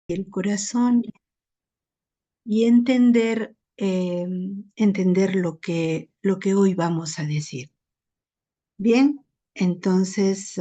el corazón y entender, entender lo que hoy vamos a decir. Bien, entonces...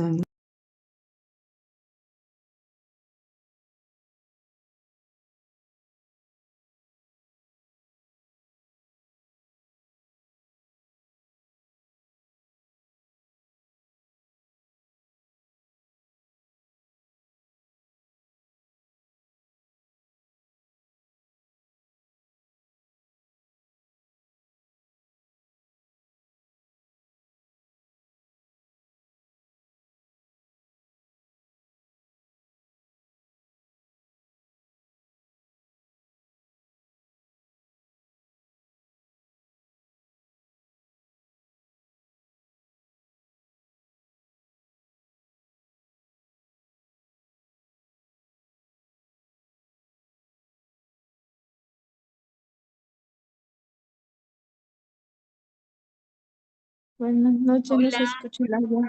Buenas noches, no Hola, se escucha el agua.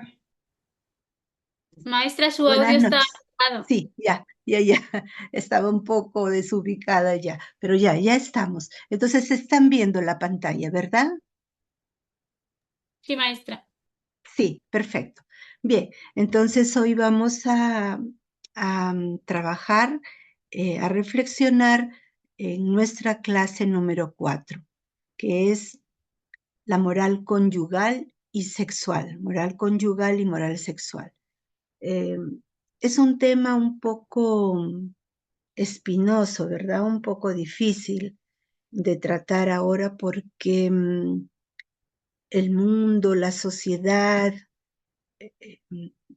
maestra, su Buenas audio está noches. apagado. Sí, ya. Estaba un poco desubicada ya, pero ya estamos. Entonces están viendo la pantalla, ¿verdad? Sí, maestra. Sí, perfecto. Bien, entonces hoy vamos a trabajar, a reflexionar en nuestra clase número 4, que es la moral conyugal y sexual, moral conyugal y moral sexual. Eh, es un tema un poco espinoso, ¿verdad? Un poco difícil de tratar ahora porque el mundo, la sociedad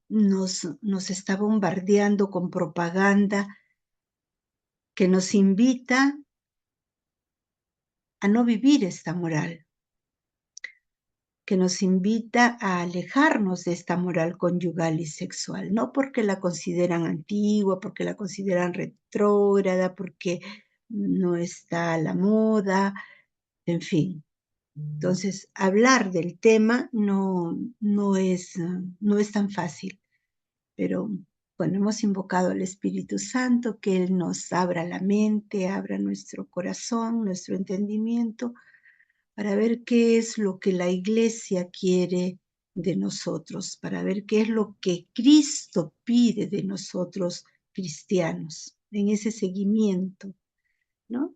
nos está bombardeando con propaganda que nos invita a no vivir esta moral, que nos invita a alejarnos de esta moral conyugal y sexual, no porque la consideran antigua, porque la consideran retrógrada, porque no está a la moda, en fin. Entonces, hablar del tema no es tan fácil, pero bueno, hemos invocado al Espíritu Santo, que Él nos abra la mente, abra nuestro corazón, nuestro entendimiento, para ver qué es lo que la Iglesia quiere de nosotros, para ver qué es lo que Cristo pide de nosotros cristianos, en ese seguimiento, ¿no?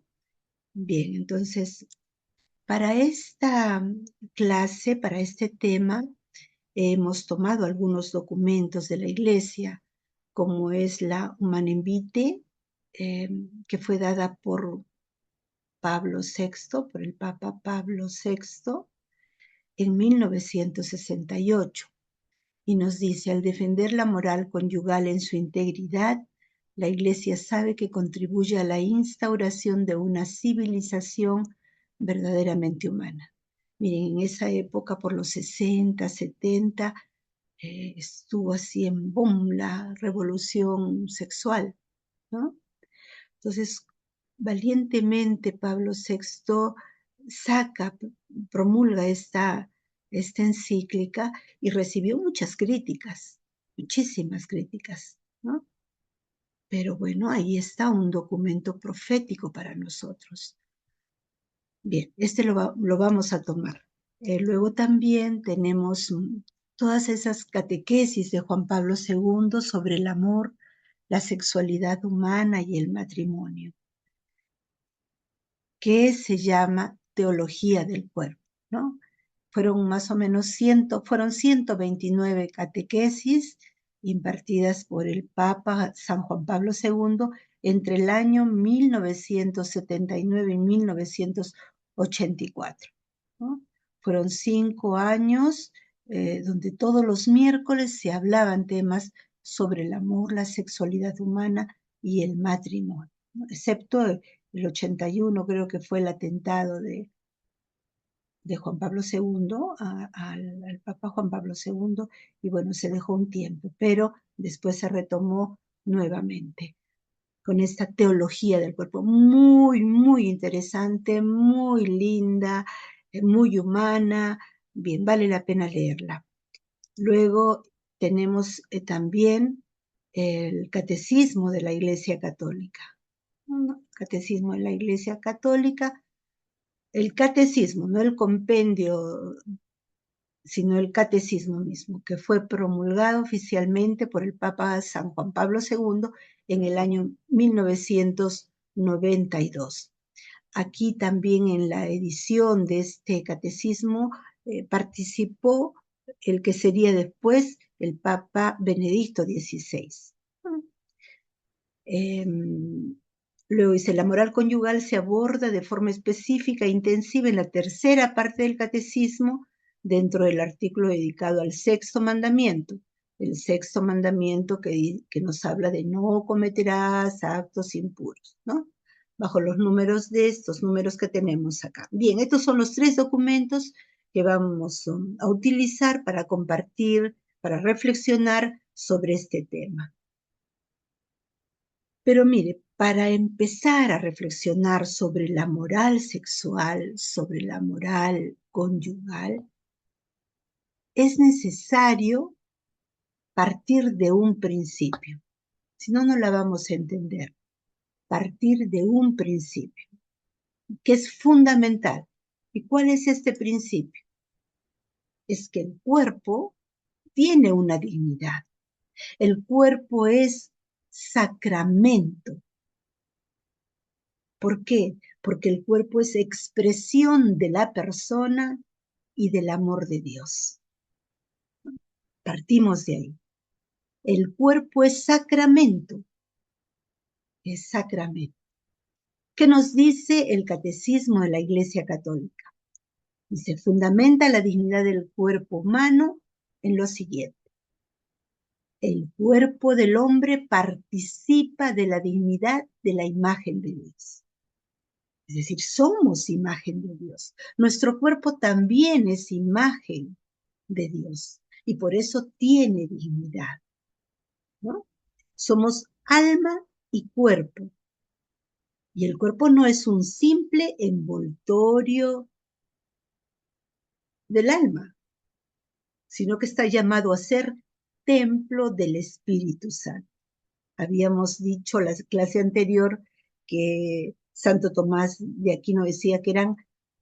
Bien, entonces, para esta clase, para este tema, hemos tomado algunos documentos de la Iglesia, como es la Humanum Vitae, que fue dada por Pablo VI, por el Papa Pablo VI, en 1968. Y nos dice, al defender la moral conyugal en su integridad, la Iglesia sabe que contribuye a la instauración de una civilización verdaderamente humana. Miren, en esa época, por los 60, 70, estuvo así en boom la revolución sexual, ¿no? Entonces, valientemente Pablo VI saca, promulga esta encíclica y recibió muchas críticas, muchísimas críticas, ¿no? Pero bueno, ahí está un documento profético para nosotros. Bien, lo vamos a tomar. Luego también tenemos todas esas catequesis de Juan Pablo II sobre el amor, la sexualidad humana y el matrimonio, que se llama Teología del Cuerpo, ¿no? Fueron más o menos 129 catequesis impartidas por el Papa San Juan Pablo II entre el año 1979 y 1984, ¿no? Fueron 5 años donde todos los miércoles se hablaban temas sobre el amor, la sexualidad humana y el matrimonio, ¿no? Excepto el 81, creo que fue el atentado de Juan Pablo II, al Papa Juan Pablo II, y bueno, se dejó un tiempo, pero después se retomó nuevamente con esta teología del cuerpo, muy interesante, muy linda, muy humana, bien, vale la pena leerla. Luego tenemos también el Catecismo de la Iglesia Católica, No, Catecismo de la Iglesia Católica. El catecismo, no el compendio, sino el catecismo mismo, que fue promulgado oficialmente por el Papa San Juan Pablo II en el año 1992. Aquí también en la edición de este catecismo participó el que sería después el Papa Benedicto XVI. Luego dice, la moral conyugal se aborda de forma específica e intensiva en la tercera parte del catecismo, dentro del artículo dedicado al sexto mandamiento. El sexto mandamiento que nos habla de no cometerás actos impuros, ¿no? Bajo los números de estos números que tenemos acá. Bien, estos son los 3 documentos que vamos a utilizar para compartir, para reflexionar sobre este tema. Pero mire, para empezar a reflexionar sobre la moral sexual, sobre la moral conyugal, es necesario partir de un principio. Si no, no la vamos a entender. Partir de un principio, que es fundamental. ¿Y cuál es este principio? Es que el cuerpo tiene una dignidad. El cuerpo es sacramento. ¿Por qué? Porque el cuerpo es expresión de la persona y del amor de Dios. Partimos de ahí. El cuerpo es sacramento. Es sacramento. ¿Qué nos dice el Catecismo de la Iglesia Católica? Dice, fundamenta la dignidad del cuerpo humano en lo siguiente. El cuerpo del hombre participa de la dignidad de la imagen de Dios. Es decir, somos imagen de Dios. Nuestro cuerpo también es imagen de Dios y por eso tiene dignidad, ¿no? Somos alma y cuerpo. Y el cuerpo no es un simple envoltorio del alma, sino que está llamado a ser templo del Espíritu Santo. Habíamos dicho la clase anterior que Santo Tomás de Aquino decía que eran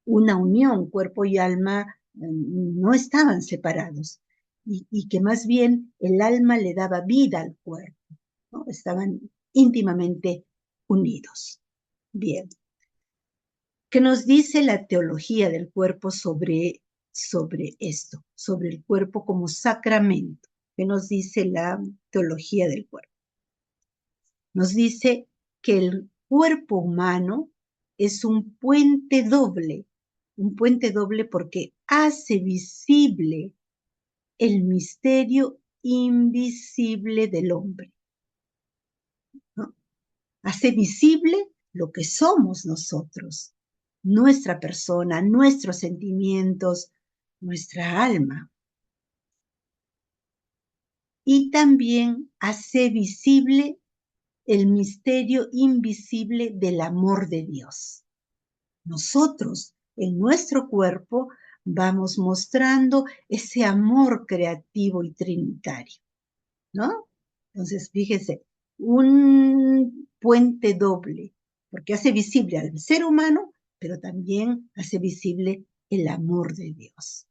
una unión, cuerpo y alma no estaban separados y que más bien el alma le daba vida al cuerpo, ¿no? Estaban íntimamente unidos. Bien, ¿qué nos dice la teología del cuerpo sobre esto, sobre el cuerpo como sacramento? ¿Qué nos dice la teología del cuerpo? Nos dice que el cuerpo humano es un puente doble porque hace visible el misterio invisible del hombre, ¿no? Hace visible lo que somos nosotros, nuestra persona, nuestros sentimientos, nuestra alma. Y también hace visible el misterio invisible del amor de Dios. Nosotros, en nuestro cuerpo, vamos mostrando ese amor creativo y trinitario, ¿no? Entonces, fíjese, un puente doble, porque hace visible al ser humano, pero también hace visible el amor de Dios.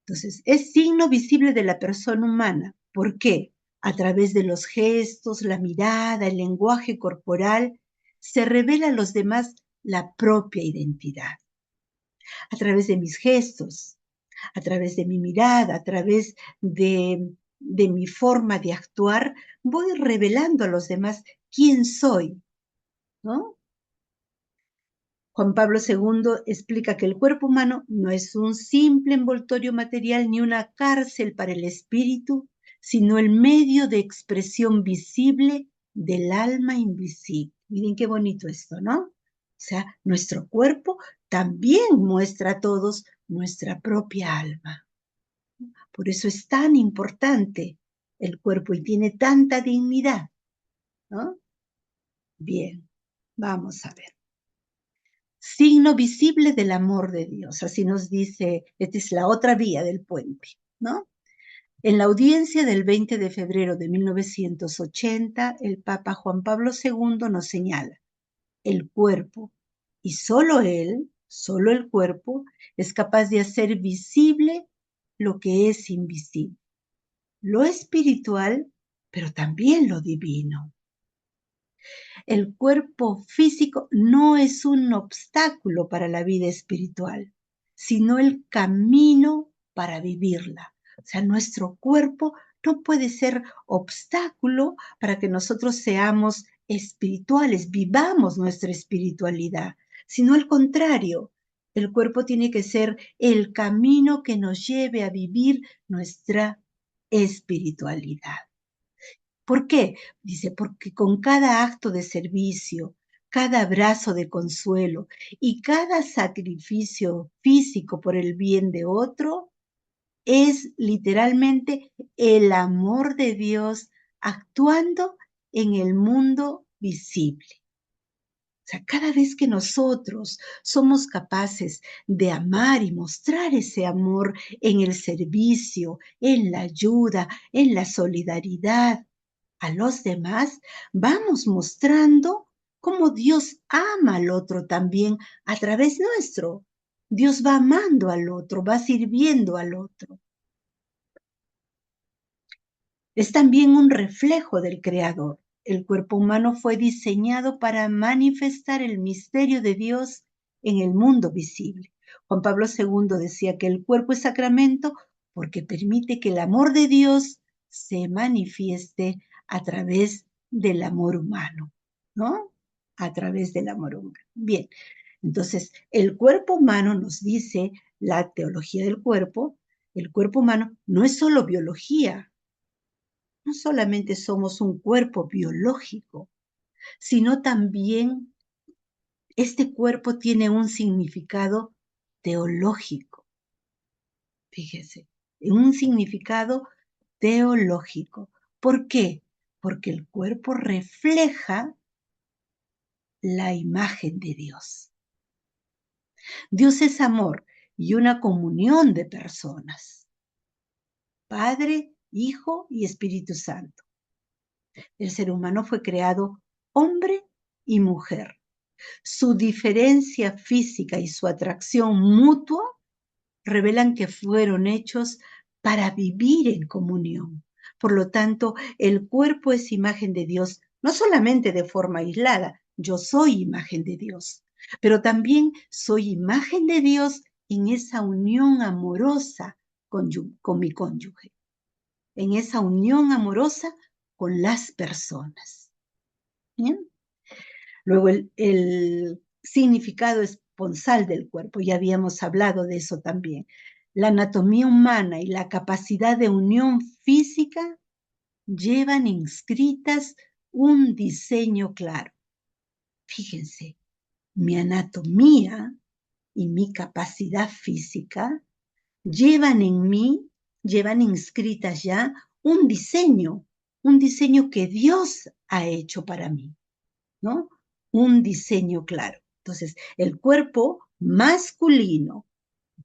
Entonces, es signo visible de la persona humana. ¿Por qué? A través de los gestos, la mirada, el lenguaje corporal, se revela a los demás la propia identidad. A través de mis gestos, a través de mi mirada, a través de mi forma de actuar, voy revelando a los demás quién soy, ¿no? Juan Pablo II explica que el cuerpo humano no es un simple envoltorio material ni una cárcel para el espíritu, sino el medio de expresión visible del alma invisible. Miren qué bonito esto, ¿no? O sea, nuestro cuerpo también muestra a todos nuestra propia alma. Por eso es tan importante el cuerpo y tiene tanta dignidad, ¿no? Bien, vamos a ver. Signo visible del amor de Dios, así nos dice, esta es la otra vía del puente, ¿no? En la audiencia del 20 de febrero de 1980, el Papa Juan Pablo II nos señala, el cuerpo, y solo él, solo el cuerpo, es capaz de hacer visible lo que es invisible, lo espiritual, pero también lo divino. El cuerpo físico no es un obstáculo para la vida espiritual, sino el camino para vivirla. O sea, nuestro cuerpo no puede ser obstáculo para que nosotros seamos espirituales, vivamos nuestra espiritualidad, sino al contrario. El cuerpo tiene que ser el camino que nos lleve a vivir nuestra espiritualidad. ¿Por qué? Dice, porque con cada acto de servicio, cada abrazo de consuelo y cada sacrificio físico por el bien de otro, es literalmente el amor de Dios actuando en el mundo visible. O sea, cada vez que nosotros somos capaces de amar y mostrar ese amor en el servicio, en la ayuda, en la solidaridad a los demás, vamos mostrando cómo Dios ama al otro también a través nuestro. Dios va amando al otro, va sirviendo al otro. Es también un reflejo del Creador. El cuerpo humano fue diseñado para manifestar el misterio de Dios en el mundo visible. Juan Pablo II decía que el cuerpo es sacramento porque permite que el amor de Dios se manifieste a través del amor humano, ¿no? A través del amor humano. Bien, entonces el cuerpo humano nos dice la teología del cuerpo, el cuerpo humano no es solo biología, no solamente somos un cuerpo biológico, sino también este cuerpo tiene un significado teológico. Fíjese, un significado teológico. ¿Por qué? Porque el cuerpo refleja la imagen de Dios. Dios es amor y una comunión de personas. Padre, Hijo y Espíritu Santo. El ser humano fue creado hombre y mujer. Su diferencia física y su atracción mutua revelan que fueron hechos para vivir en comunión. Por lo tanto, el cuerpo es imagen de Dios, no solamente de forma aislada, yo soy imagen de Dios, pero también soy imagen de Dios en esa unión amorosa con mi cónyuge, en esa unión amorosa con las personas. ¿Bien? Luego el significado esponsal del cuerpo, ya habíamos hablado de eso también. La anatomía humana y la capacidad de unión física llevan inscritas un diseño claro. Fíjense, mi anatomía y mi capacidad física llevan en mí, llevan inscritas ya un diseño que Dios ha hecho para mí, ¿no? Un diseño claro. Entonces, el cuerpo masculino,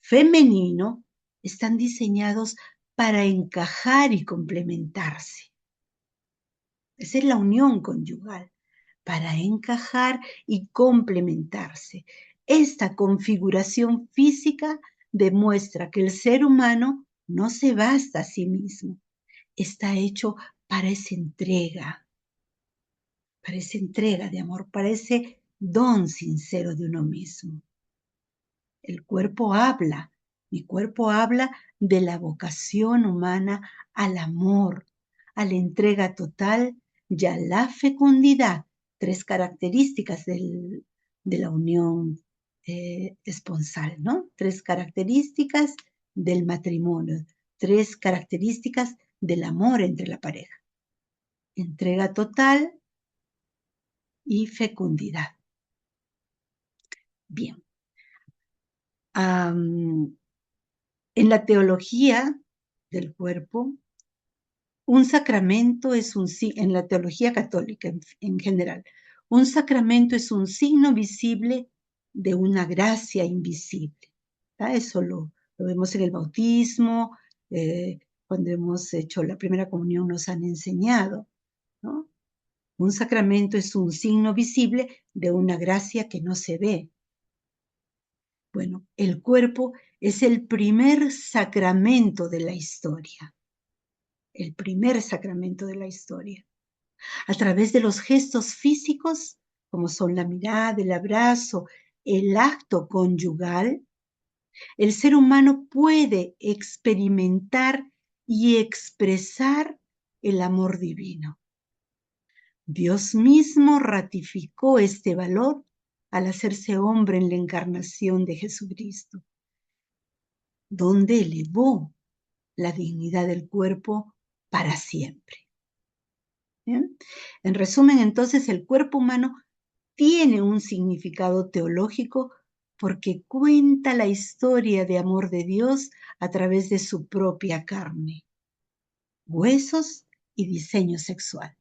femenino, están diseñados para encajar y complementarse. Esa es la unión conyugal, para encajar y complementarse. Esta configuración física demuestra que el ser humano no se basta a sí mismo, está hecho para esa entrega de amor, para ese don sincero de uno mismo. El cuerpo habla, mi cuerpo habla de la vocación humana al amor, a la entrega total y a la fecundidad, tres características de la unión esponsal, ¿no? Tres características del matrimonio, tres características del amor entre la pareja. Entrega total y fecundidad. Bien. En la teología del cuerpo, un sacramento es en la teología católica en general, un sacramento es un signo visible de una gracia invisible. Eso lo vemos en el bautismo, cuando hemos hecho la primera comunión nos han enseñado, ¿no? Un sacramento es un signo visible de una gracia que no se ve. Bueno, el cuerpo es el primer sacramento de la historia. El primer sacramento de la historia. A través de los gestos físicos, como son la mirada, el abrazo, el acto conyugal, el ser humano puede experimentar y expresar el amor divino. Dios mismo ratificó este valor al hacerse hombre en la encarnación de Jesucristo, donde elevó la dignidad del cuerpo para siempre. ¿Bien? En resumen, entonces, el cuerpo humano tiene un significado teológico porque cuenta la historia de amor de Dios a través de su propia carne, huesos y diseño sexual.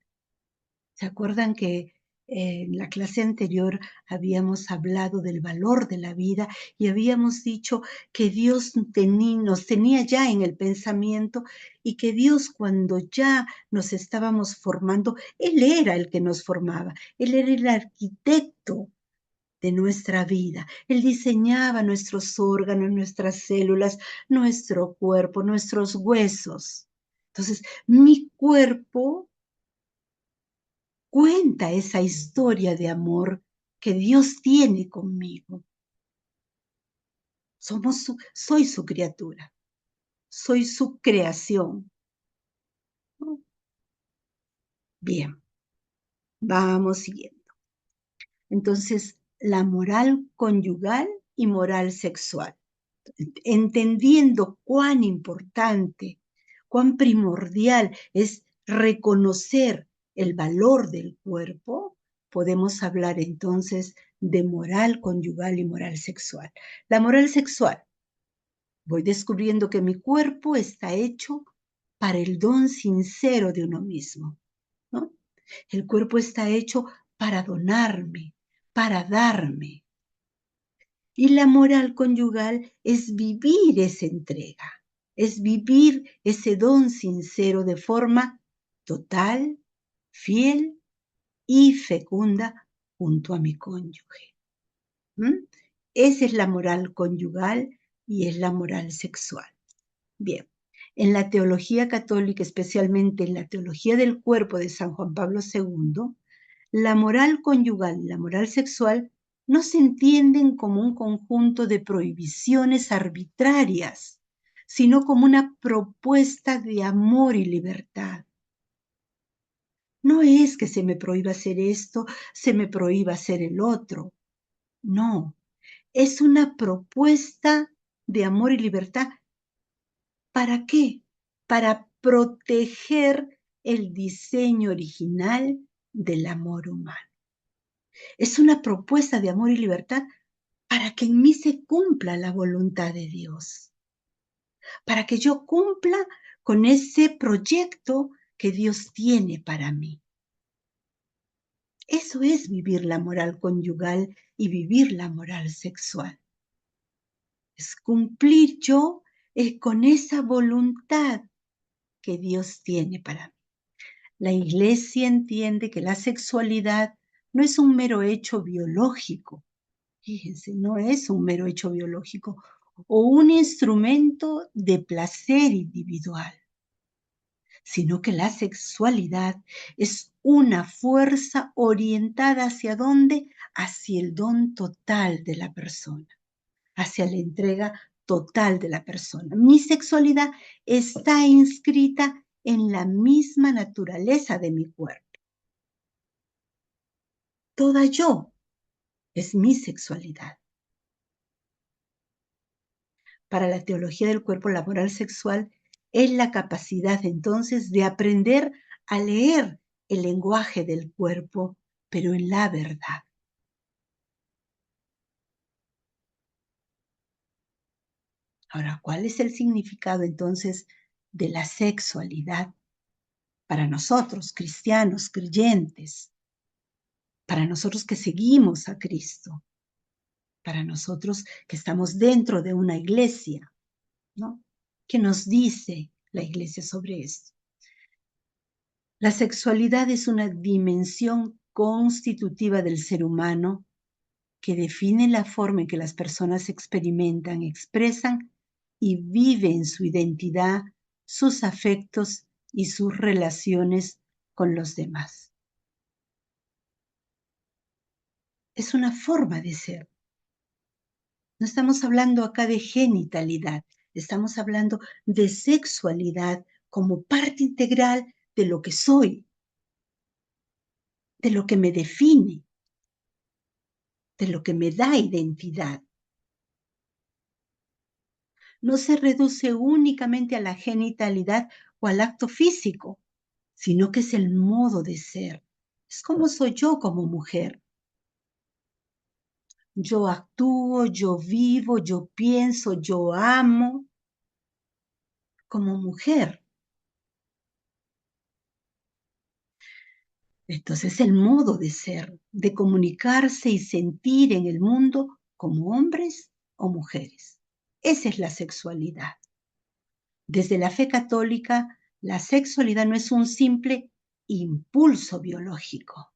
¿Se acuerdan que en la clase anterior habíamos hablado del valor de la vida y habíamos dicho que Dios nos tenía ya en el pensamiento y que Dios, cuando ya nos estábamos formando, Él era el que nos formaba, Él era el arquitecto de nuestra vida. Él diseñaba nuestros órganos, nuestras células, nuestro cuerpo, nuestros huesos. Entonces, mi cuerpo cuenta esa historia de amor que Dios tiene conmigo. Soy su criatura, soy su creación. Bien, vamos siguiendo. Entonces, la moral conyugal y moral sexual. Entendiendo cuán importante, cuán primordial es reconocer el valor del cuerpo, podemos hablar entonces de moral conyugal y moral sexual. La moral sexual, voy descubriendo que mi cuerpo está hecho para el don sincero de uno mismo, ¿no? El cuerpo está hecho para donarme, para darme. Y la moral conyugal es vivir esa entrega, es vivir ese don sincero de forma total, fiel y fecunda junto a mi cónyuge. ¿Mm? Esa es la moral conyugal y es la moral sexual. Bien, en la teología católica, especialmente en la teología del cuerpo de San Juan Pablo II, la moral conyugal y la moral sexual no se entienden como un conjunto de prohibiciones arbitrarias, sino como una propuesta de amor y libertad. No es que se me prohíba hacer esto, se me prohíba hacer el otro. No, es una propuesta de amor y libertad. ¿Para qué? Para proteger el diseño original del amor humano. Es una propuesta de amor y libertad para que en mí se cumpla la voluntad de Dios, para que yo cumpla con ese proyecto que Dios tiene para mí. Eso es vivir la moral conyugal y vivir la moral sexual. Es cumplir yo con esa voluntad que Dios tiene para mí. La Iglesia entiende que la sexualidad no es un mero hecho biológico. Fíjense, no es un mero hecho biológico o un instrumento de placer individual, sino que la sexualidad es una fuerza orientada ¿hacia dónde? Hacia el don total de la persona, hacia la entrega total de la persona. Mi sexualidad está inscrita en la misma naturaleza de mi cuerpo. Toda yo es mi sexualidad. Para la teología del cuerpo, la moral sexual es la capacidad entonces de aprender a leer el lenguaje del cuerpo, pero en la verdad. Ahora, ¿cuál es el significado entonces de la sexualidad para nosotros, cristianos, creyentes, para nosotros que seguimos a Cristo, para nosotros que estamos dentro de una iglesia, ¿no? ¿Qué nos dice la iglesia sobre esto? La sexualidad es una dimensión constitutiva del ser humano que define la forma en que las personas experimentan, expresan y viven su identidad, sus afectos y sus relaciones con los demás. Es una forma de ser. No estamos hablando acá de genitalidad, estamos hablando de sexualidad como parte integral de lo que soy, de lo que me define, de lo que me da identidad. No se reduce únicamente a la genitalidad o al acto físico, sino que es el modo de ser. Es como soy yo como mujer. Yo actúo, yo vivo, yo pienso, yo amo como mujer. Entonces el modo de ser, de comunicarse y sentir en el mundo como hombres o mujeres. Esa es la sexualidad. Desde la fe católica, la sexualidad no es un simple impulso biológico,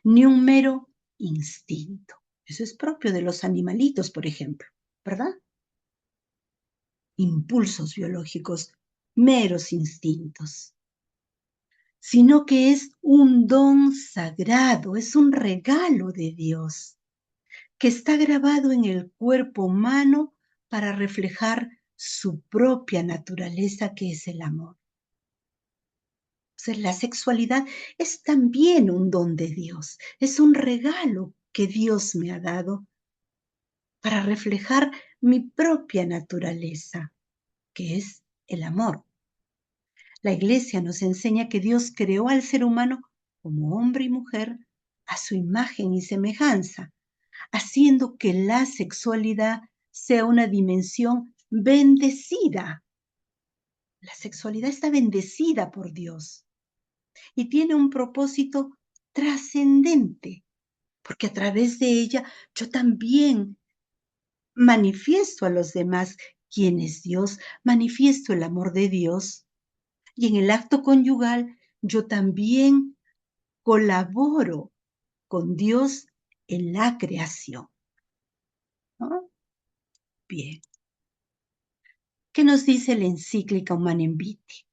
ni un mero instinto. Eso es propio de los animalitos, por ejemplo, ¿verdad? Impulsos biológicos, meros instintos, sino que es un don sagrado, es un regalo de Dios, que está grabado en el cuerpo humano para reflejar su propia naturaleza, que es el amor. Entonces, la sexualidad es también un don de Dios, es un regalo que Dios me ha dado para reflejar mi propia naturaleza, que es el amor. La Iglesia nos enseña que Dios creó al ser humano como hombre y mujer a su imagen y semejanza, haciendo que la sexualidad sea una dimensión bendecida. La sexualidad está bendecida por Dios y tiene un propósito trascendente, porque a través de ella yo también manifiesto a los demás quién es Dios, manifiesto el amor de Dios, y en el acto conyugal yo también colaboro con Dios en la creación, ¿no? Bien. ¿Qué nos dice la encíclica Humanum Vitae?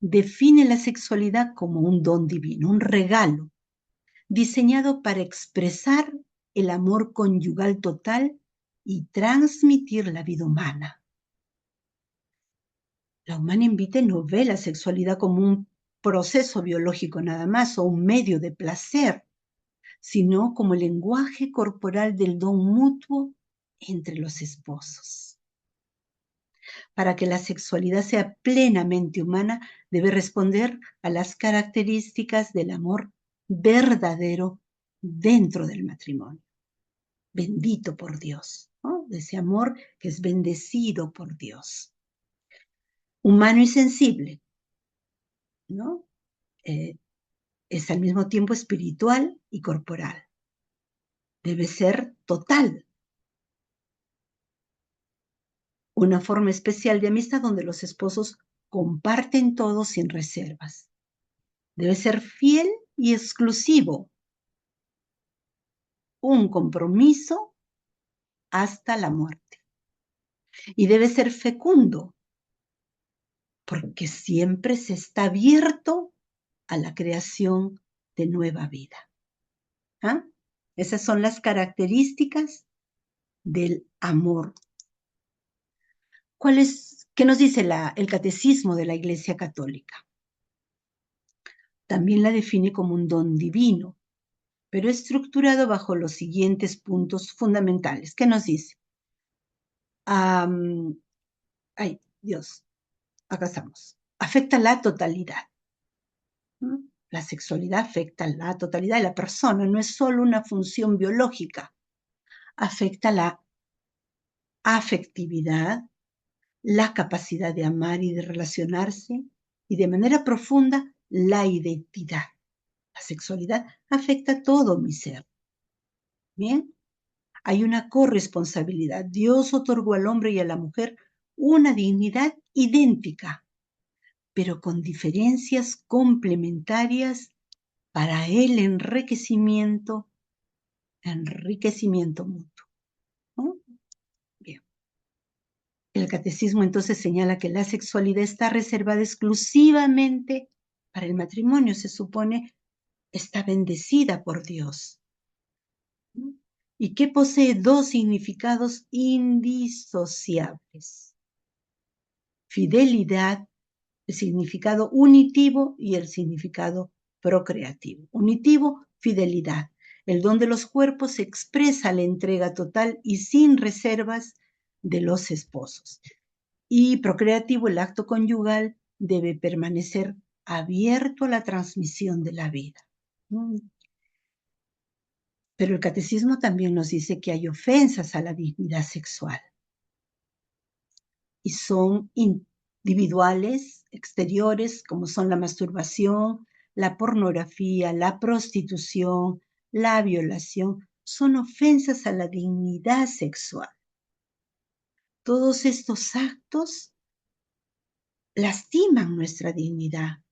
Define la sexualidad como un don divino, un regalo, diseñado para expresar el amor conyugal total y transmitir la vida humana. La Humanum Vitae no ve la sexualidad como un proceso biológico nada más o un medio de placer, sino como el lenguaje corporal del don mutuo entre los esposos. Para que la sexualidad sea plenamente humana, debe responder a las características del amor verdadero dentro del matrimonio. Bendito por Dios, ¿no? De ese amor que es bendecido por Dios. Humano y sensible, ¿no? Es al mismo tiempo espiritual y corporal. Debe ser total. Una forma especial de amistad donde los esposos comparten todo sin reservas. Debe ser fiel y exclusivo. Un compromiso hasta la muerte. Y debe ser fecundo, porque siempre se está abierto a la creación de nueva vida. ¿Ah? Esas son las características del amor. ¿Qué nos dice el catecismo de la Iglesia Católica? También la define como un don divino, pero estructurado bajo los siguientes puntos fundamentales. ¿Qué nos dice? Ay, Dios, acá estamos. Afecta la totalidad. La sexualidad afecta la totalidad de la persona, no es solo una función biológica. Afecta la afectividad, la capacidad de amar y de relacionarse, y de manera profunda la identidad. La sexualidad afecta todo mi ser. Bien, hay una corresponsabilidad. Dios otorgó al hombre y a la mujer una dignidad idéntica, pero con diferencias complementarias para el enriquecimiento mutuo, ¿no? Bien. El catecismo entonces señala que la sexualidad está reservada exclusivamente para el matrimonio, se supone está bendecida por Dios, ¿no? Y que posee dos significados indisociables: fidelidad, el significado unitivo, y el significado procreativo. Unitivo, fidelidad. El don de los cuerpos expresa la entrega total y sin reservas de los esposos. Y procreativo, el acto conyugal debe permanecer abierto a la transmisión de la vida. Pero el catecismo también nos dice que hay ofensas a la dignidad sexual y son individuales, exteriores, como son la masturbación, la pornografía, la prostitución, la violación. Son ofensas a la dignidad sexual. Todos estos actos lastiman nuestra dignidad,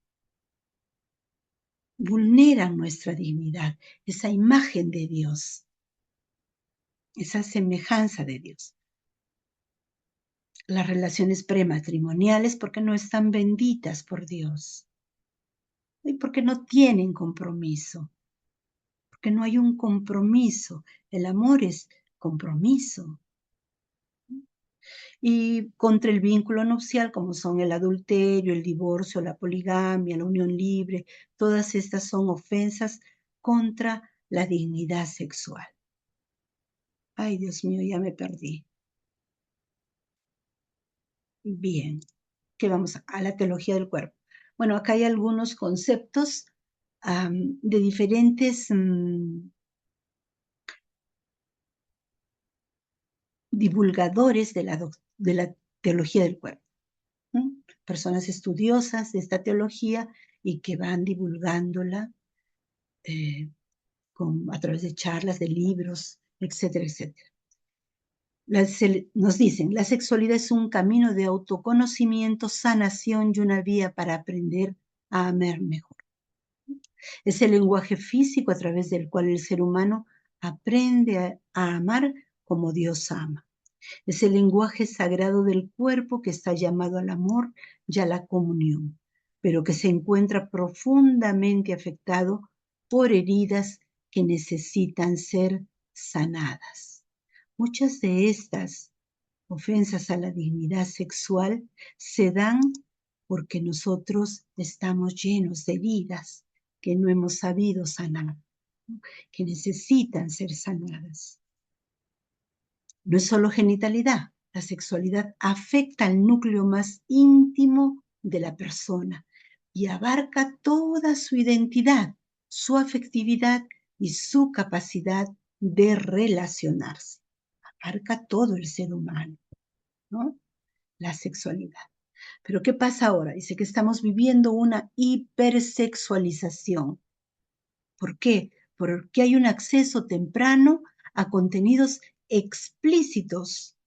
vulneran nuestra dignidad, esa imagen de Dios, esa semejanza de Dios. Las relaciones prematrimoniales, porque no están benditas por Dios y porque no tienen compromiso, porque no hay un compromiso. El amor es compromiso. Y contra el vínculo nupcial, como son el adulterio, el divorcio, la poligamia, la unión libre, todas estas son ofensas contra la dignidad sexual. Ay, Dios mío, ya me perdí. Bien, que vamos a la teología del cuerpo. Bueno, acá hay algunos conceptos de diferentes divulgadores de la teología del cuerpo. Personas estudiosas de esta teología y que van divulgándola a través de charlas, de libros, etcétera, etcétera. Nos dicen, la sexualidad es un camino de autoconocimiento, sanación y una vía para aprender a amar mejor. Es el lenguaje físico a través del cual el ser humano aprende a amar como Dios ama. Es el lenguaje sagrado del cuerpo que está llamado al amor y a la comunión, pero que se encuentra profundamente afectado por heridas que necesitan ser sanadas. Muchas de estas ofensas a la dignidad sexual se dan porque nosotros estamos llenos de heridas que no hemos sabido sanar, que necesitan ser sanadas. No es solo genitalidad, la sexualidad afecta al núcleo más íntimo de la persona y abarca toda su identidad, su afectividad y su capacidad de relacionarse. Abarca todo el ser humano, ¿no? La sexualidad. Pero ¿qué pasa ahora? Dice que estamos viviendo una hipersexualización. ¿Por qué? Porque hay un acceso temprano a contenidos explícitos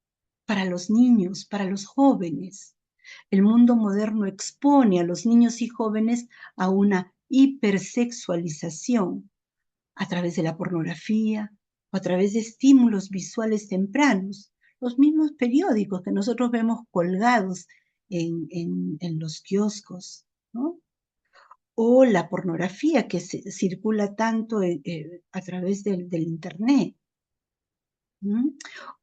para los niños, para los jóvenes. El mundo moderno expone a los niños y jóvenes a una hipersexualización a través de la pornografía o a través de estímulos visuales tempranos. Los mismos periódicos que nosotros vemos colgados en los kioscos, ¿no? O la pornografía que circula tanto a través del Internet.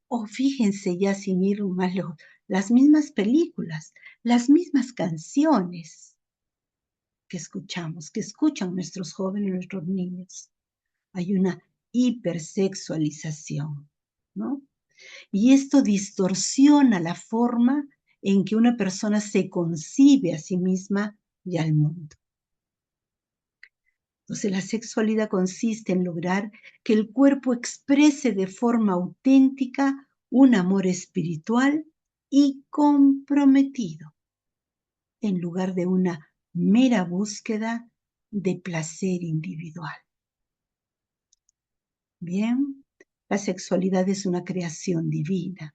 O fíjense, ya sin ir más lejos, las mismas películas, las mismas canciones que escuchamos, que escuchan nuestros jóvenes, nuestros niños. Hay una hipersexualización, ¿no? Y esto distorsiona la forma en que una persona se concibe a sí misma y al mundo. Entonces, la sexualidad consiste en lograr que el cuerpo exprese de forma auténtica un amor espiritual y comprometido, en lugar de una mera búsqueda de placer individual. Bien, la sexualidad es una creación divina,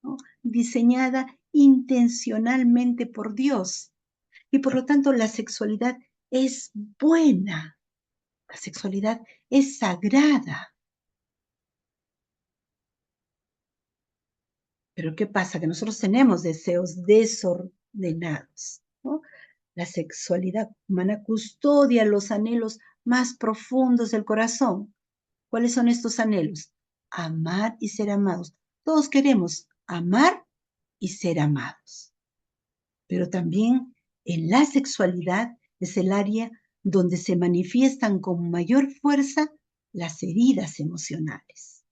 ¿no? Diseñada intencionalmente por Dios, Y por lo tanto la sexualidad es buena, la sexualidad es sagrada. Pero ¿qué pasa? Que nosotros tenemos deseos desordenados, ¿no? La sexualidad humana custodia los anhelos más profundos del corazón. ¿Cuáles son estos anhelos? Amar y ser amados. Todos queremos amar y ser amados. Pero también en la sexualidad es el área donde se manifiestan con mayor fuerza las heridas emocionales.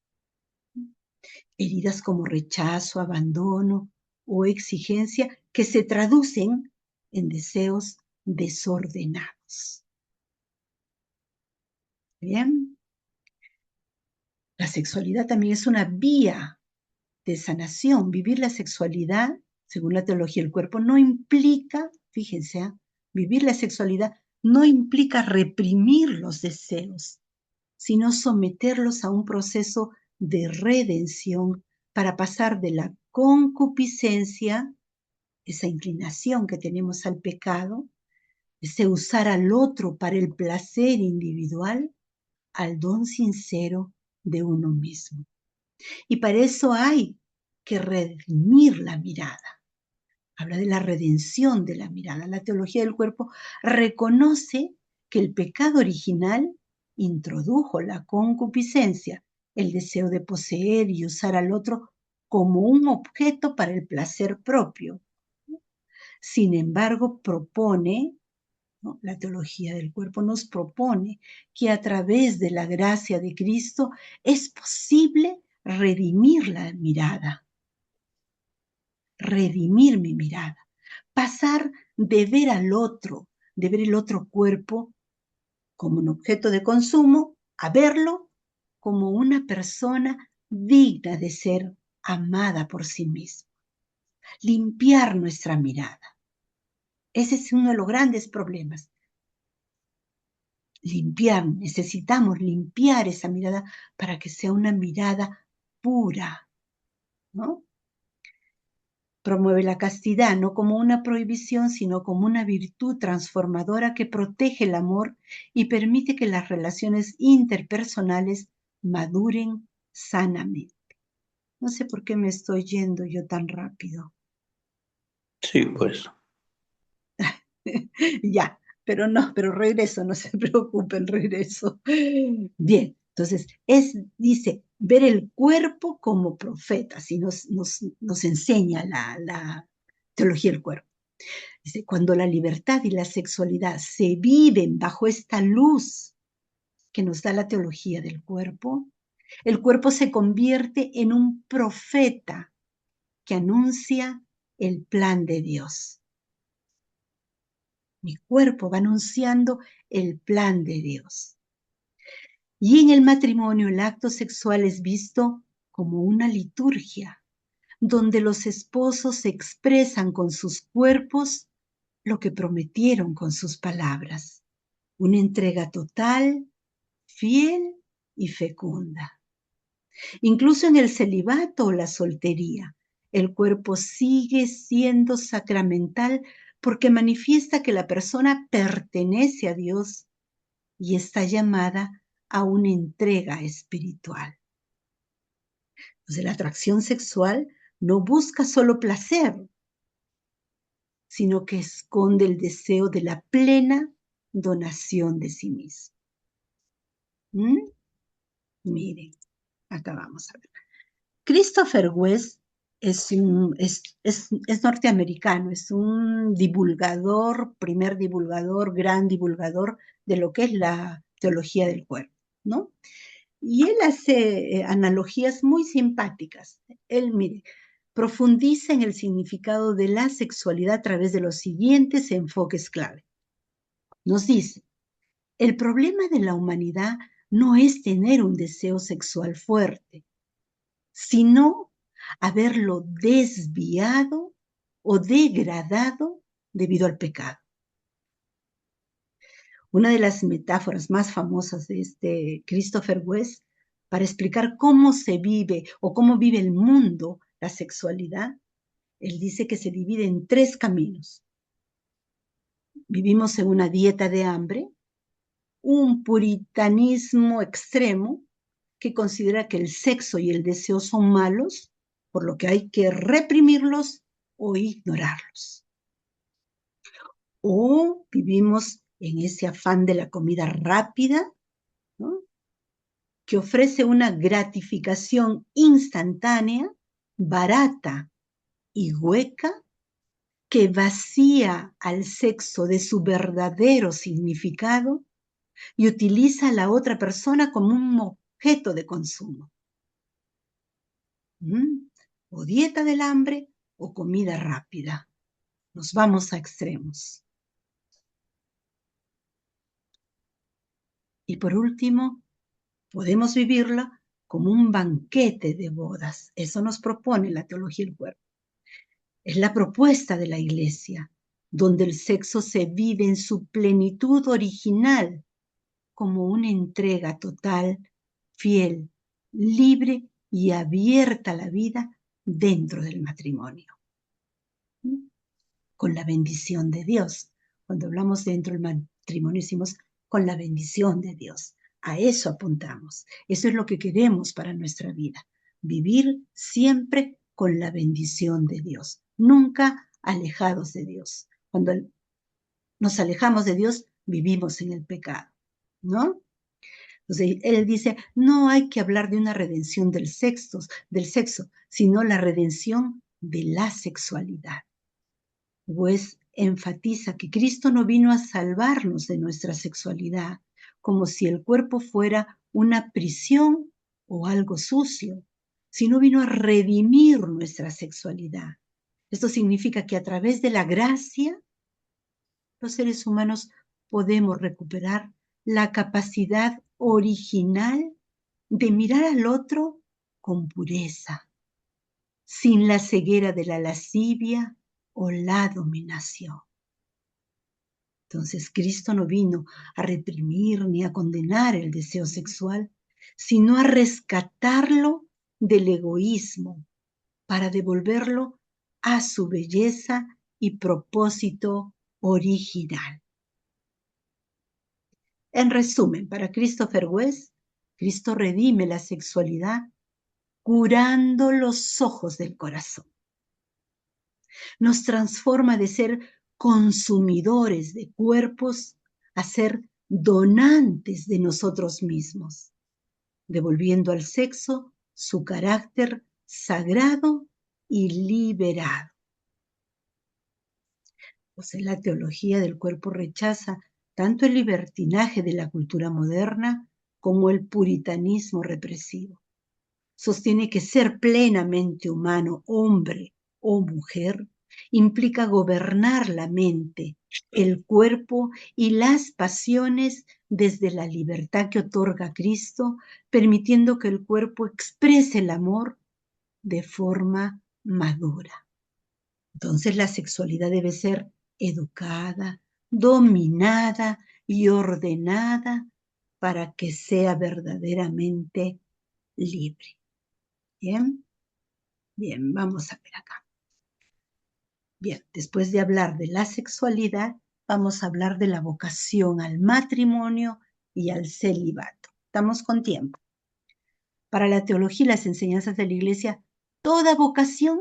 Heridas como rechazo, abandono o exigencia que se traducen en deseos desordenados. Bien, la sexualidad también es una vía de sanación. Vivir la sexualidad, según la teología del cuerpo, no implica, fíjense, vivir la sexualidad no implica reprimir los deseos, sino someterlos a un proceso de redención para pasar de la concupiscencia, esa inclinación que tenemos al pecado, ese usar al otro para el placer individual, al don sincero de uno mismo. Y para eso hay que redimir la mirada. Habla de la redención de la mirada. La teología del cuerpo reconoce que el pecado original introdujo la concupiscencia, el deseo de poseer y usar al otro como un objeto para el placer propio. Sin embargo, propone, ¿no? La teología del cuerpo nos propone que a través de la gracia de Cristo es posible redimir la mirada, redimir mi mirada, pasar de ver al otro, de ver el otro cuerpo como un objeto de consumo, a verlo como una persona digna de ser amada por sí misma. Limpiar nuestra mirada. Ese es uno de los grandes problemas. Limpiar, necesitamos limpiar esa mirada para que sea una mirada pura, ¿no? Promueve la castidad no como una prohibición, sino como una virtud transformadora que protege el amor y permite que las relaciones interpersonales maduren sanamente. No sé por qué me estoy yendo yo tan rápido. Sí, pues. Ya, pero regreso, no se preocupen, regreso. Bien, entonces, dice, ver el cuerpo como profeta, así nos enseña la teología del cuerpo. Dice, cuando la libertad y la sexualidad se viven bajo esta luz que nos da la teología del cuerpo, el cuerpo se convierte en un profeta que anuncia el plan de Dios. Mi cuerpo va anunciando el plan de Dios. Y en el matrimonio el acto sexual es visto como una liturgia, donde los esposos expresan con sus cuerpos lo que prometieron con sus palabras. Una entrega total, fiel y fecunda. Incluso en el celibato o la soltería, el cuerpo sigue siendo sacramental porque manifiesta que la persona pertenece a Dios y está llamada a una entrega espiritual. Entonces, la atracción sexual no busca solo placer, sino que esconde el deseo de la plena donación de sí mismo. Miren, acá vamos a ver. Christopher West es norteamericano, es un divulgador, primer divulgador, gran divulgador de lo que es la teología del cuerpo, ¿no? Y él hace analogías muy simpáticas. Él, mire, profundiza en el significado de la sexualidad a través de los siguientes enfoques clave. Nos dice, el problema de la humanidad no es tener un deseo sexual fuerte, sino haberlo desviado o degradado debido al pecado. Una de las metáforas más famosas de este Christopher West para explicar cómo se vive o cómo vive el mundo la sexualidad, él dice que se divide en 3 caminos. Vivimos en una dieta de hambre, un puritanismo extremo que considera que el sexo y el deseo son malos, por lo que hay que reprimirlos o ignorarlos. O vivimos en ese afán de la comida rápida, ¿no?, que ofrece una gratificación instantánea, barata y hueca, que vacía al sexo de su verdadero significado y utiliza a la otra persona como un objeto de consumo. O dieta del hambre o comida rápida. Nos vamos a extremos. Y por último, podemos vivirla como un banquete de bodas. Eso nos propone la teología del cuerpo. Es la propuesta de la Iglesia, donde el sexo se vive en su plenitud original, como una entrega total, fiel, libre y abierta a la vida dentro del matrimonio. Con la bendición de Dios. Cuando hablamos dentro del matrimonio, decimos con la bendición de Dios. A eso apuntamos. Eso es lo que queremos para nuestra vida. Vivir siempre con la bendición de Dios. Nunca alejados de Dios. Cuando nos alejamos de Dios, vivimos en el pecado, ¿no? Entonces, él dice, no hay que hablar de una redención del sexo, sino la redención de la sexualidad. Pues enfatiza que Cristo no vino a salvarnos de nuestra sexualidad, como si el cuerpo fuera una prisión o algo sucio, sino vino a redimir nuestra sexualidad. Esto significa que a través de la gracia, los seres humanos podemos recuperar la capacidad original de mirar al otro con pureza, sin la ceguera de la lascivia o la dominación. Entonces, Cristo no vino a reprimir ni a condenar el deseo sexual, sino a rescatarlo del egoísmo para devolverlo a su belleza y propósito original. En resumen, para Christopher West, Cristo redime la sexualidad curando los ojos del corazón. Nos transforma de ser consumidores de cuerpos a ser donantes de nosotros mismos, devolviendo al sexo su carácter sagrado y liberado. Pues la teología del cuerpo rechaza tanto el libertinaje de la cultura moderna como el puritanismo represivo. Sostiene que ser plenamente humano, hombre o mujer, implica gobernar la mente, el cuerpo y las pasiones desde la libertad que otorga Cristo, permitiendo que el cuerpo exprese el amor de forma madura. Entonces la sexualidad debe ser educada, dominada y ordenada para que sea verdaderamente libre. ¿Bien? Bien, vamos a ver acá. Bien, después de hablar de la sexualidad, vamos a hablar de la vocación al matrimonio y al celibato. Estamos con tiempo. Para la teología y las enseñanzas de la Iglesia, toda vocación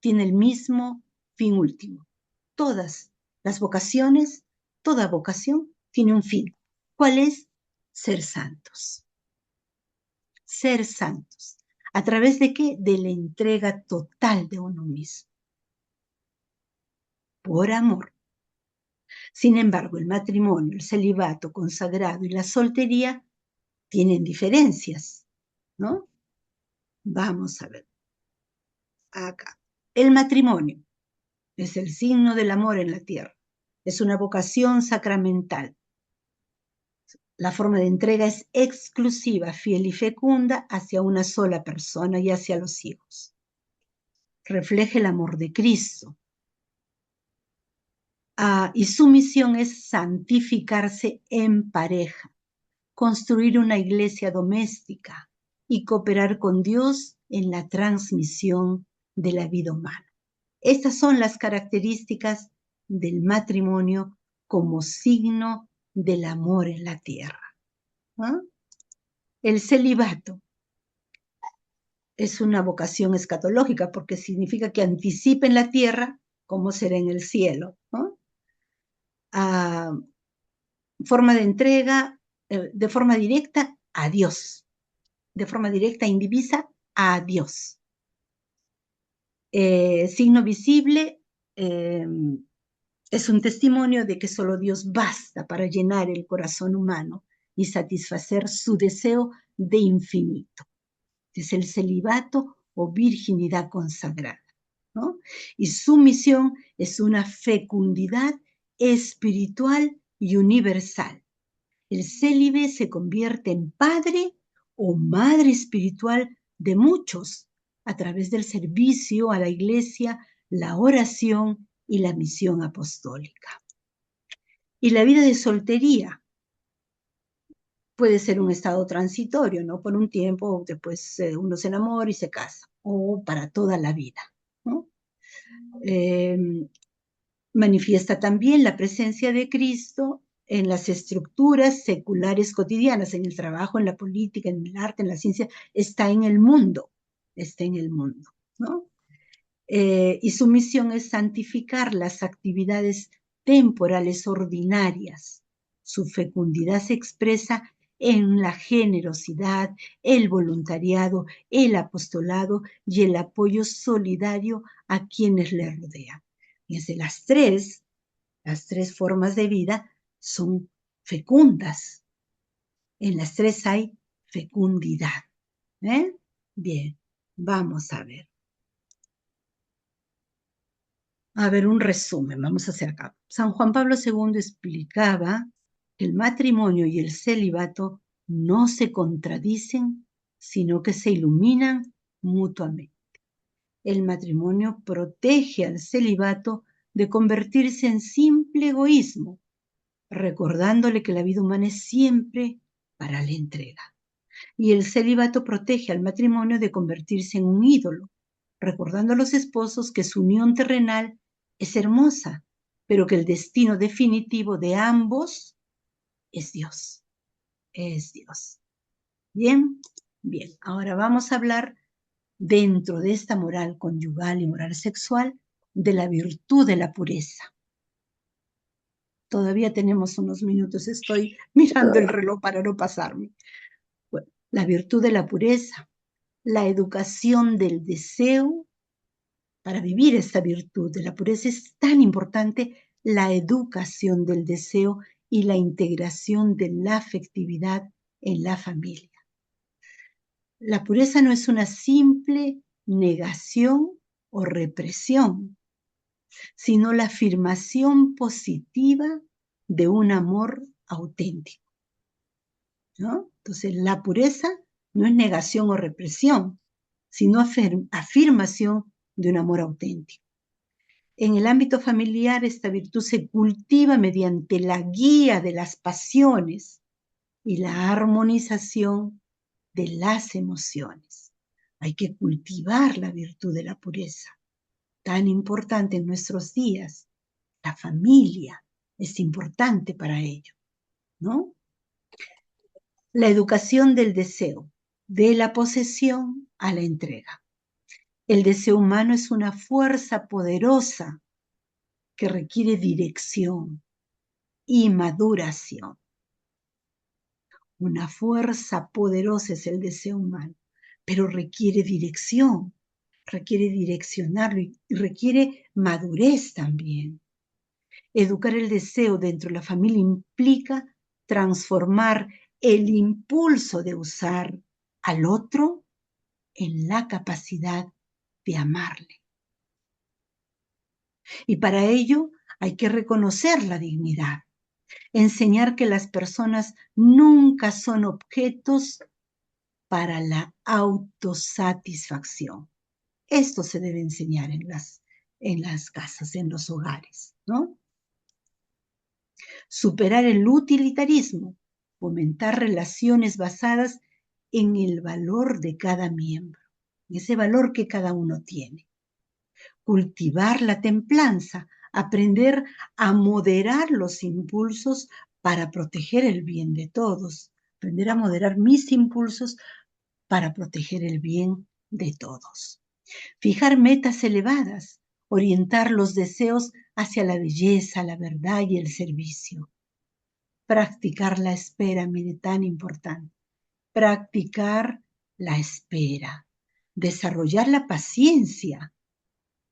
tiene el mismo fin último. Todas las vocaciones, toda vocación tiene un fin. ¿Cuál es? Ser santos. Ser santos. ¿A través de qué? De la entrega total de uno mismo. Por amor. Sin embargo, el matrimonio, el celibato consagrado y la soltería tienen diferencias, ¿no? Vamos a ver. Acá. El matrimonio es el signo del amor en la tierra. Es una vocación sacramental. La forma de entrega es exclusiva, fiel y fecunda hacia una sola persona y hacia los hijos. Refleja el amor de Cristo. Y su misión es santificarse en pareja, construir una iglesia doméstica y cooperar con Dios en la transmisión de la vida humana. Estas son las características del matrimonio como signo del amor en la tierra. ¿Ah? El celibato es una vocación escatológica porque significa que anticipa en la tierra cómo será en el cielo, ¿no? Forma de entrega de forma directa a Dios, de forma directa, indivisa, a Dios. Signo visible es un testimonio de que solo Dios basta para llenar el corazón humano y satisfacer su deseo de infinito. Es el celibato o virginidad consagrada, ¿no? Y su misión es una fecundidad espiritual y universal. El célibe se convierte en padre o madre espiritual de muchos a través del servicio a la iglesia, la oración y la misión apostólica. Y la vida de soltería puede ser un estado transitorio, ¿no? Por un tiempo, después uno se enamora y se casa, o para toda la vida, ¿no? Manifiesta también la presencia de Cristo en las estructuras seculares cotidianas, en el trabajo, en la política, en el arte, en la ciencia, está en el mundo, ¿no? Y su misión es santificar las actividades temporales ordinarias. Su fecundidad se expresa en la generosidad, el voluntariado, el apostolado y el apoyo solidario a quienes le rodean. Desde las tres formas de vida son fecundas. En las tres hay fecundidad. Bien, vamos a ver. A ver, un resumen, vamos a hacer acá. San Juan Pablo II explicaba que el matrimonio y el celibato no se contradicen, sino que se iluminan mutuamente. El matrimonio protege al celibato de convertirse en simple egoísmo, recordándole que la vida humana es siempre para la entrega. Y el celibato protege al matrimonio de convertirse en un ídolo, recordando a los esposos que su unión terrenal es hermosa, pero que el destino definitivo de ambos es Dios. Es Dios. Bien, bien. Ahora vamos a hablar dentro de esta moral conyugal y moral sexual de la virtud de la pureza. Todavía tenemos unos minutos, estoy mirando el reloj para no pasarme. Bueno, la virtud de la pureza, la educación del deseo. Para vivir esta virtud de la pureza es tan importante la educación del deseo y la integración de la afectividad en la familia. La pureza no es una simple negación o represión, sino la afirmación positiva de un amor auténtico, ¿no? Entonces, la pureza no es negación o represión, sino afirmación de un amor auténtico. En el ámbito familiar, esta virtud se cultiva mediante la guía de las pasiones y la armonización de las emociones. Hay que cultivar la virtud de la pureza, tan importante en nuestros días. La familia es importante para ello, ¿no? La educación del deseo, de la posesión a la entrega. El deseo humano es una fuerza poderosa que requiere dirección y maduración. Una fuerza poderosa es el deseo humano, pero requiere dirección, requiere direccionarlo y requiere madurez también. Educar el deseo dentro de la familia implica transformar el impulso de usar al otro en la capacidad de amarle. Y para ello hay que reconocer la dignidad, enseñar que las personas nunca son objetos para la autosatisfacción. Esto se debe enseñar en las casas, en los hogares, ¿no? Superar el utilitarismo, fomentar relaciones basadas en el valor de cada miembro, ese valor que cada uno tiene. Cultivar la templanza, Aprender a moderar los impulsos para proteger el bien de todos. Aprender a moderar mis impulsos para proteger el bien de todos. Fijar metas elevadas, orientar los deseos hacia la belleza, la verdad y el servicio. Practicar la espera, mire, tan importante. Practicar la espera. Desarrollar la paciencia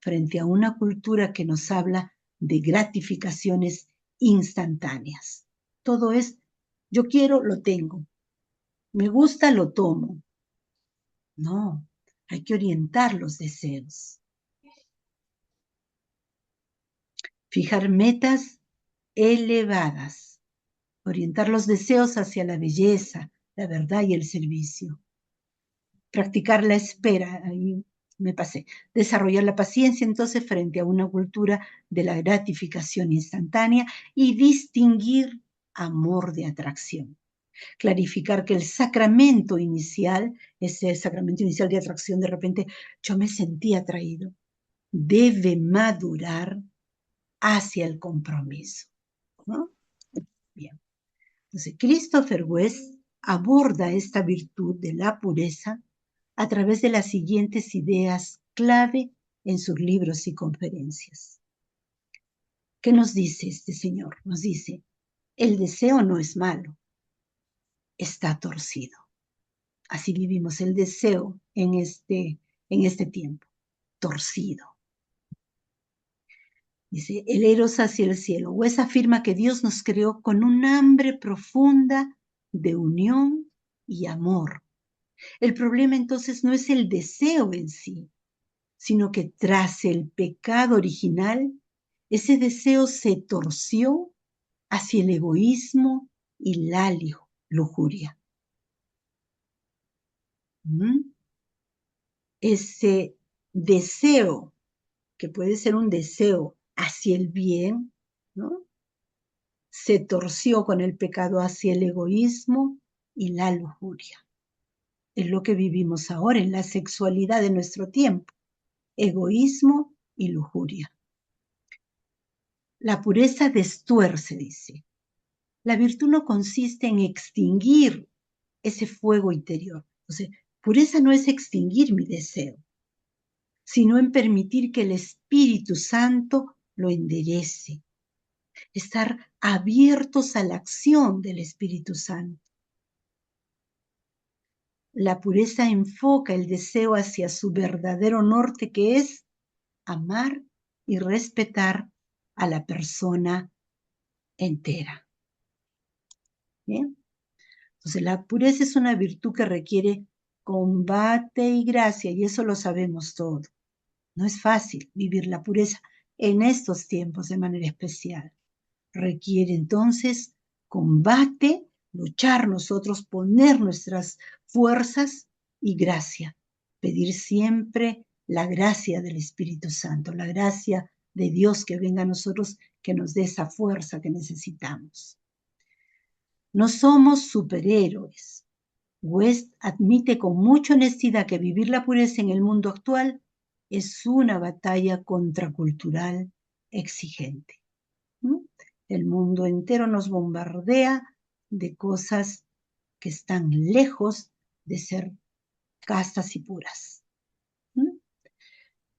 frente a una cultura que nos habla de gratificaciones instantáneas. Todo es, yo quiero, lo tengo. Me gusta, lo tomo. No, hay que orientar los deseos. Fijar metas elevadas. Orientar los deseos hacia la belleza, la verdad y el servicio. Practicar la espera, ahí me pasé. Desarrollar la paciencia entonces frente a una cultura de la gratificación instantánea y distinguir amor de atracción. Clarificar que el sacramento inicial, ese sacramento inicial de atracción, de repente yo me sentí atraído, debe madurar hacia el compromiso, ¿no? Bien. Entonces, Christopher West aborda esta virtud de la pureza a través de las siguientes ideas clave en sus libros y conferencias. ¿Qué nos dice este señor? Nos dice, el deseo no es malo, está torcido. Así vivimos el deseo en este tiempo, torcido. Dice, el eros hacia el cielo. West afirma que Dios nos creó con un hambre profunda de unión y amor. El problema entonces no es el deseo en sí, sino que tras el pecado original, ese deseo se torció hacia el egoísmo y la lujuria. Ese deseo, que puede ser un deseo hacia el bien, ¿no? Se torció con el pecado hacia el egoísmo y la lujuria. Es lo que vivimos ahora en la sexualidad de nuestro tiempo. Egoísmo y lujuria. La pureza destuerce, dice. La virtud no consiste en extinguir ese fuego interior. O sea, pureza no es extinguir mi deseo, sino en permitir que el Espíritu Santo lo enderece. Estar abiertos a la acción del Espíritu Santo. La pureza enfoca el deseo hacia su verdadero norte, que es amar y respetar a la persona entera. ¿Bien? Entonces, la pureza es una virtud que requiere combate y gracia, y eso lo sabemos todo. No es fácil vivir la pureza en estos tiempos de manera especial. Requiere entonces combate, luchar nosotros, poner nuestras fuerzas y gracia. Pedir siempre la gracia del Espíritu Santo, la gracia de Dios que venga a nosotros, que nos dé esa fuerza que necesitamos. No somos superhéroes. West admite con mucha honestidad que vivir la pureza en el mundo actual es una batalla contracultural exigente. El mundo entero nos bombardea de cosas que están lejos de ser castas y puras.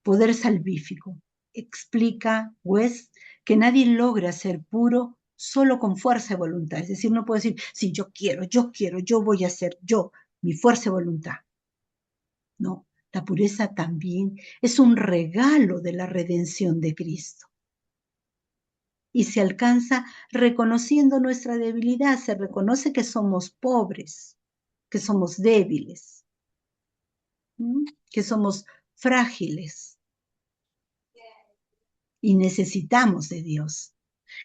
Poder salvífico. Explica West que nadie logra ser puro solo con fuerza de voluntad. Es decir, no puedo decir, sí, yo quiero, yo voy a ser yo, mi fuerza de voluntad. No, la pureza también es un regalo de la redención de Cristo. Y se alcanza reconociendo nuestra debilidad, se reconoce que somos pobres, que somos débiles, que somos frágiles y necesitamos de Dios.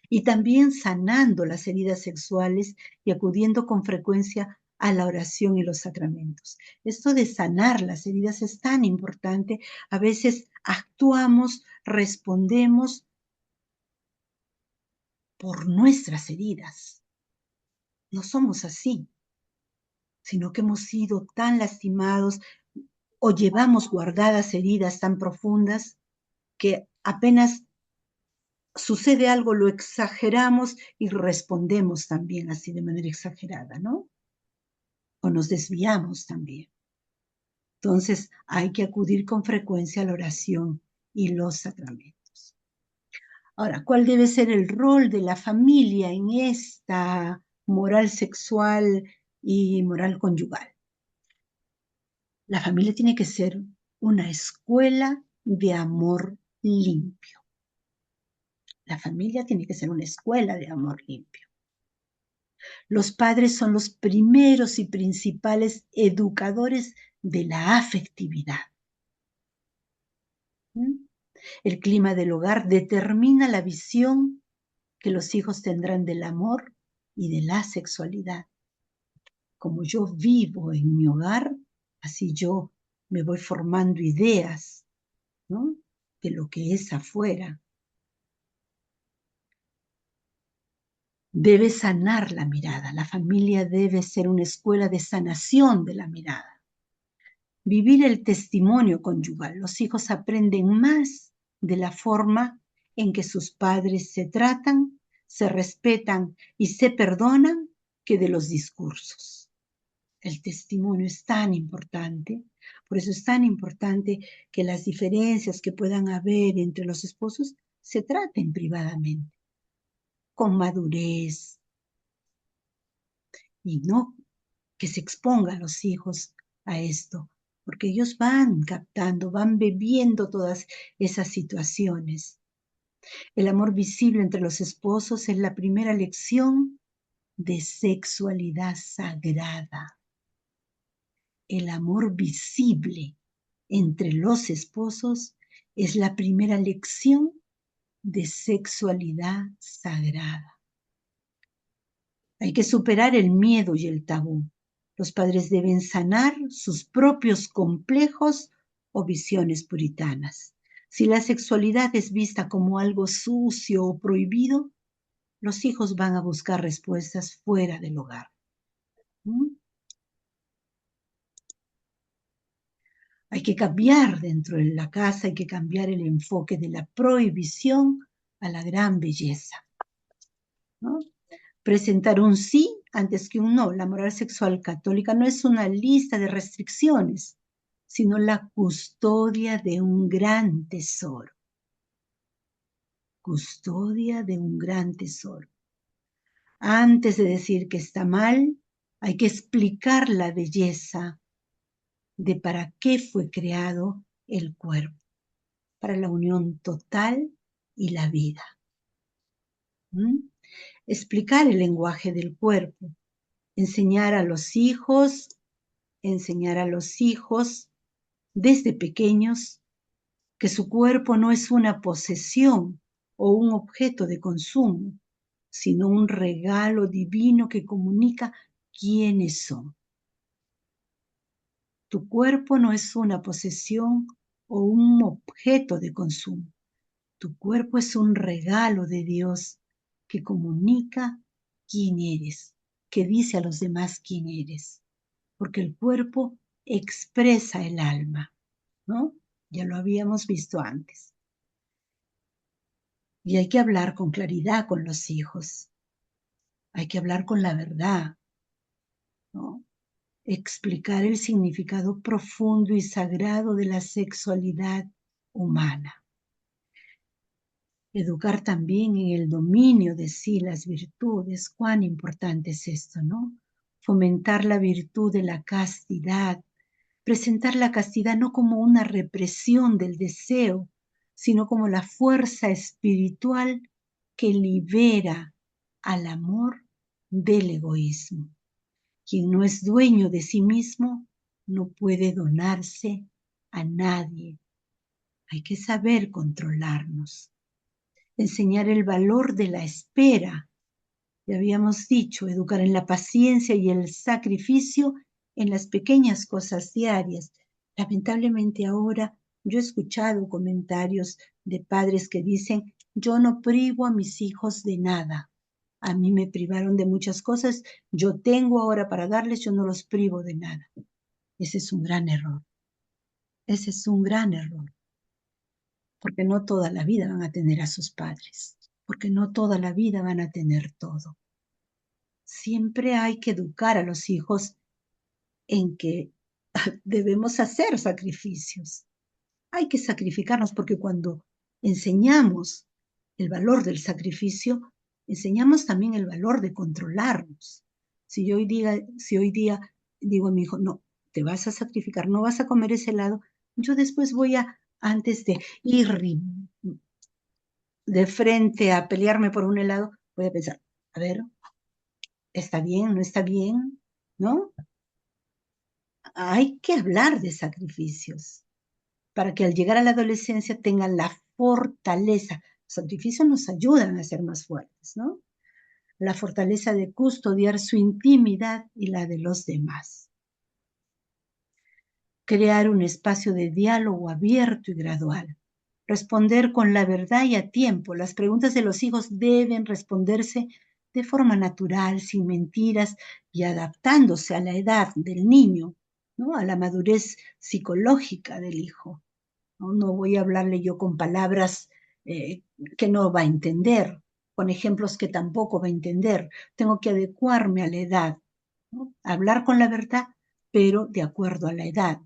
Y también sanando las heridas sexuales y acudiendo con frecuencia a la oración y los sacramentos. Esto de sanar las heridas es tan importante. A veces actuamos, respondemos por nuestras heridas. No somos así, sino que hemos sido tan lastimados o llevamos guardadas heridas tan profundas que apenas sucede algo, lo exageramos y respondemos también así de manera exagerada, ¿no? O nos desviamos también. Entonces hay que acudir con frecuencia a la oración y los sacramentos. Ahora, ¿cuál debe ser el rol de la familia en esta moral sexual y moral conyugal? La familia tiene que ser una escuela de amor limpio. La familia tiene que ser una escuela de amor limpio. Los padres son los primeros y principales educadores de la afectividad. El clima del hogar determina la visión que los hijos tendrán del amor y de la sexualidad. Como yo vivo en mi hogar, así yo me voy formando ideas, ¿no?, de lo que es afuera. Debe sanar la mirada. La familia debe ser una escuela de sanación de la mirada. Vivir el testimonio conyugal. Los hijos aprenden más de la forma en que sus padres se tratan, se respetan y se perdonan que de los discursos. El testimonio es tan importante, por eso es tan importante que las diferencias que puedan haber entre los esposos se traten privadamente, con madurez, y no que se expongan los hijos a esto, porque ellos van captando, van bebiendo todas esas situaciones. El amor visible entre los esposos es la primera lección de sexualidad sagrada. El amor visible entre los esposos es la primera lección de sexualidad sagrada. Hay que superar el miedo y el tabú. Los padres deben sanar sus propios complejos o visiones puritanas. Si la sexualidad es vista como algo sucio o prohibido, los hijos van a buscar respuestas fuera del hogar. Hay que cambiar dentro de la casa, hay que cambiar el enfoque de la prohibición a la gran belleza, ¿no? Presentar un sí antes que un no. La moral sexual católica no es una lista de restricciones, sino la custodia de un gran tesoro. Custodia de un gran tesoro. Antes de decir que está mal, hay que explicar la belleza de para qué fue creado el cuerpo, para la unión total y la vida. Explicar el lenguaje del cuerpo, enseñar a los hijos desde pequeños que su cuerpo no es una posesión o un objeto de consumo, sino un regalo divino que comunica quiénes son. Tu cuerpo no es una posesión o un objeto de consumo. Tu cuerpo es un regalo de Dios que comunica quién eres, que dice a los demás quién eres, porque el cuerpo expresa el alma, ¿no? Ya lo habíamos visto antes. Y hay que hablar con claridad con los hijos. Hay que hablar con la verdad, ¿no? Explicar el significado profundo y sagrado de la sexualidad humana. Educar también en el dominio de sí las virtudes. Cuán importante es esto, ¿no? Fomentar la virtud de la castidad. Presentar la castidad no como una represión del deseo, sino como la fuerza espiritual que libera al amor del egoísmo. Quien no es dueño de sí mismo no puede donarse a nadie. Hay que saber controlarnos. Enseñar el valor de la espera. Ya habíamos dicho, educar en la paciencia y el sacrificio en las pequeñas cosas diarias. Lamentablemente ahora yo he escuchado comentarios de padres que dicen, yo no privo a mis hijos de nada. A mí me privaron de muchas cosas, yo tengo ahora para darles, yo no los privo de nada. Ese es un gran error. Ese es un gran error. Porque no toda la vida van a tener a sus padres. porque no toda la vida van a tener todo. Siempre hay que educar a los hijos en que debemos hacer sacrificios. Hay que sacrificarnos porque cuando enseñamos el valor del sacrificio, enseñamos también el valor de controlarnos. Si hoy día digo a mi hijo, no, te vas a sacrificar, no vas a comer ese helado, yo después voy a, antes de ir de frente a pelearme por un helado, voy a pensar, a ver, ¿está bien? ¿No está bien? ¿No? Hay que hablar de sacrificios para que al llegar a la adolescencia tengan la fortaleza. Los sacrificios nos ayudan a ser más fuertes, ¿no? La fortaleza de custodiar su intimidad y la de los demás. Crear un espacio de diálogo abierto y gradual. Responder con la verdad y a tiempo. Las preguntas de los hijos deben responderse de forma natural, sin mentiras y adaptándose a la edad del niño, ¿no? A la madurez psicológica del hijo. No voy a hablarle yo con palabras que no va a entender, con ejemplos que tampoco va a entender. Tengo que adecuarme a la edad, ¿no? Hablar con la verdad, pero de acuerdo a la edad.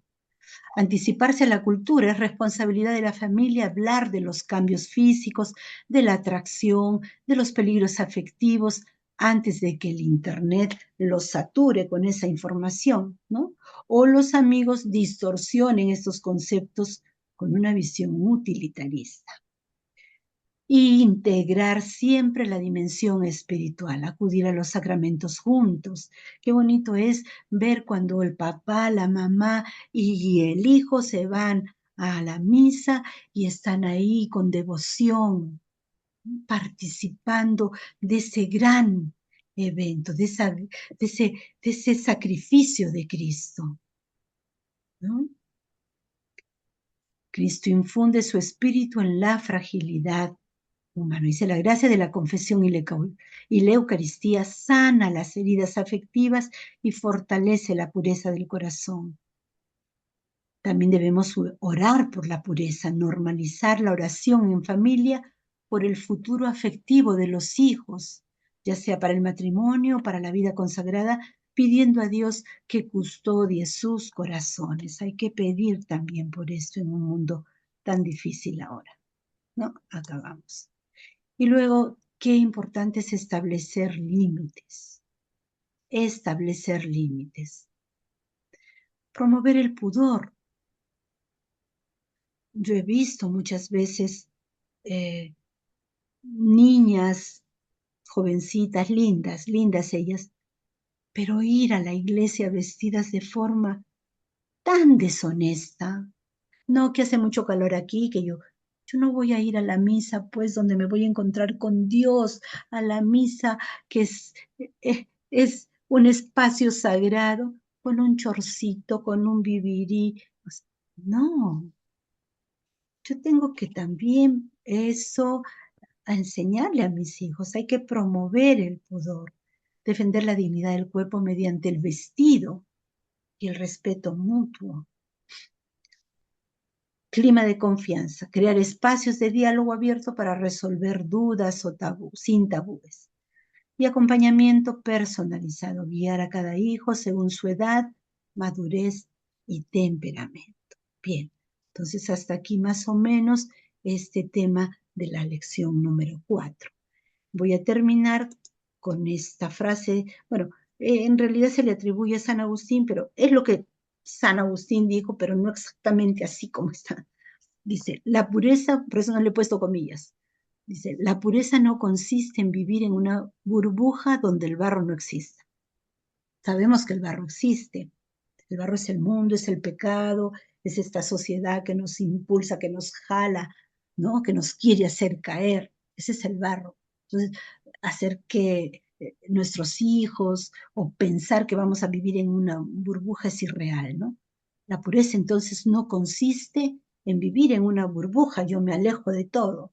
Anticiparse a la cultura es responsabilidad de la familia hablar de los cambios físicos, de la atracción, de los peligros afectivos, antes de que el Internet los sature con esa información, ¿no? O los amigos distorsionen estos conceptos con una visión utilitarista. Y integrar siempre la dimensión espiritual, acudir a los sacramentos juntos. Qué bonito es ver cuando el papá, la mamá y el hijo se van a la misa y están ahí con devoción, participando de ese gran evento, de ese sacrificio de Cristo, ¿no? Cristo infunde su espíritu en la fragilidad humana. Dice, la gracia de la confesión y la Eucaristía sana las heridas afectivas y fortalece la pureza del corazón. También debemos orar por la pureza, normalizar la oración en familia por el futuro afectivo de los hijos, ya sea para el matrimonio o para la vida consagrada, pidiendo a Dios que custodie sus corazones. Hay que pedir también por esto en un mundo tan difícil ahora, ¿no? Acabamos. Y luego, qué importante es establecer límites. Establecer límites. Promover el pudor. Yo he visto muchas veces niñas, jovencitas, lindas ellas, pero ir a la iglesia vestidas de forma tan deshonesta. No, que hace mucho calor aquí, que yo no voy a ir a la misa, pues, donde me voy a encontrar con Dios, a la misa que es un espacio sagrado, con un chorcito, con un vivirí. Pues, no, yo tengo que también eso a enseñarle a mis hijos. Hay que promover el pudor, defender la dignidad del cuerpo mediante el vestido y el respeto mutuo. Clima de confianza, crear espacios de diálogo abierto para resolver dudas o sin tabúes. Y acompañamiento personalizado, guiar a cada hijo según su edad, madurez y temperamento. Bien, entonces hasta aquí más o menos este tema de la lección número 4. Voy a terminar con esta frase, bueno, en realidad se le atribuye a San Agustín, pero es lo que San Agustín dijo, pero no exactamente así como está. Dice, la pureza, por eso no le he puesto comillas, dice, la pureza no consiste en vivir en una burbuja donde el barro no exista. Sabemos que el barro existe. El barro es el mundo, es el pecado, es esta sociedad que nos impulsa, que nos jala, ¿no? Que nos quiere hacer caer. Ese es el barro. Entonces, hacer que nuestros hijos o pensar que vamos a vivir en una burbuja es irreal, ¿no? La pureza entonces no consiste en vivir en una burbuja, yo me alejo de todo,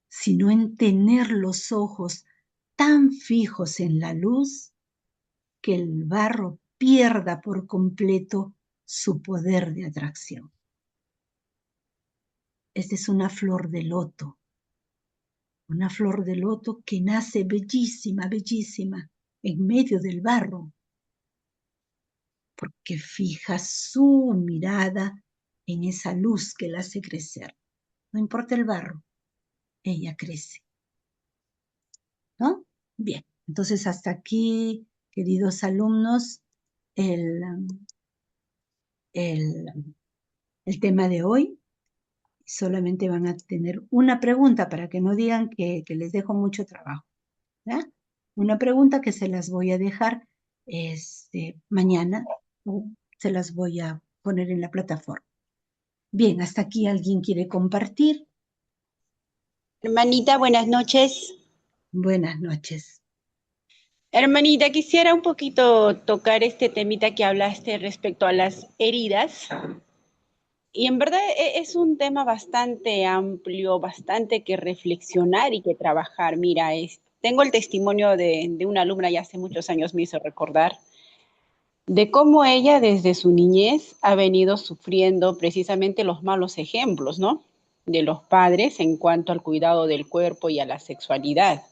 sino en tener los ojos tan fijos en la luz que el barro pierda por completo su poder de atracción. Esta es una flor de loto una flor de loto que nace bellísima, bellísima, en medio del barro, porque fija su mirada en esa luz que la hace crecer. No importa el barro, ella crece, ¿no? Bien, entonces hasta aquí, queridos alumnos, el, el tema de hoy. Solamente van a tener una pregunta para que no digan que les dejo mucho trabajo, ¿ya? Una pregunta que se las voy a dejar mañana, o se las voy a poner en la plataforma. Bien, hasta aquí alguien quiere compartir. Hermanita, buenas noches. Buenas noches. Hermanita, quisiera un poquito tocar este temita que hablaste respecto a las heridas. Y en verdad es un tema bastante amplio, bastante que reflexionar y que trabajar. Mira, tengo el testimonio de una alumna ya hace muchos años me hizo recordar de cómo ella desde su niñez ha venido sufriendo precisamente los malos ejemplos, ¿no? De los padres en cuanto al cuidado del cuerpo y a la sexualidad.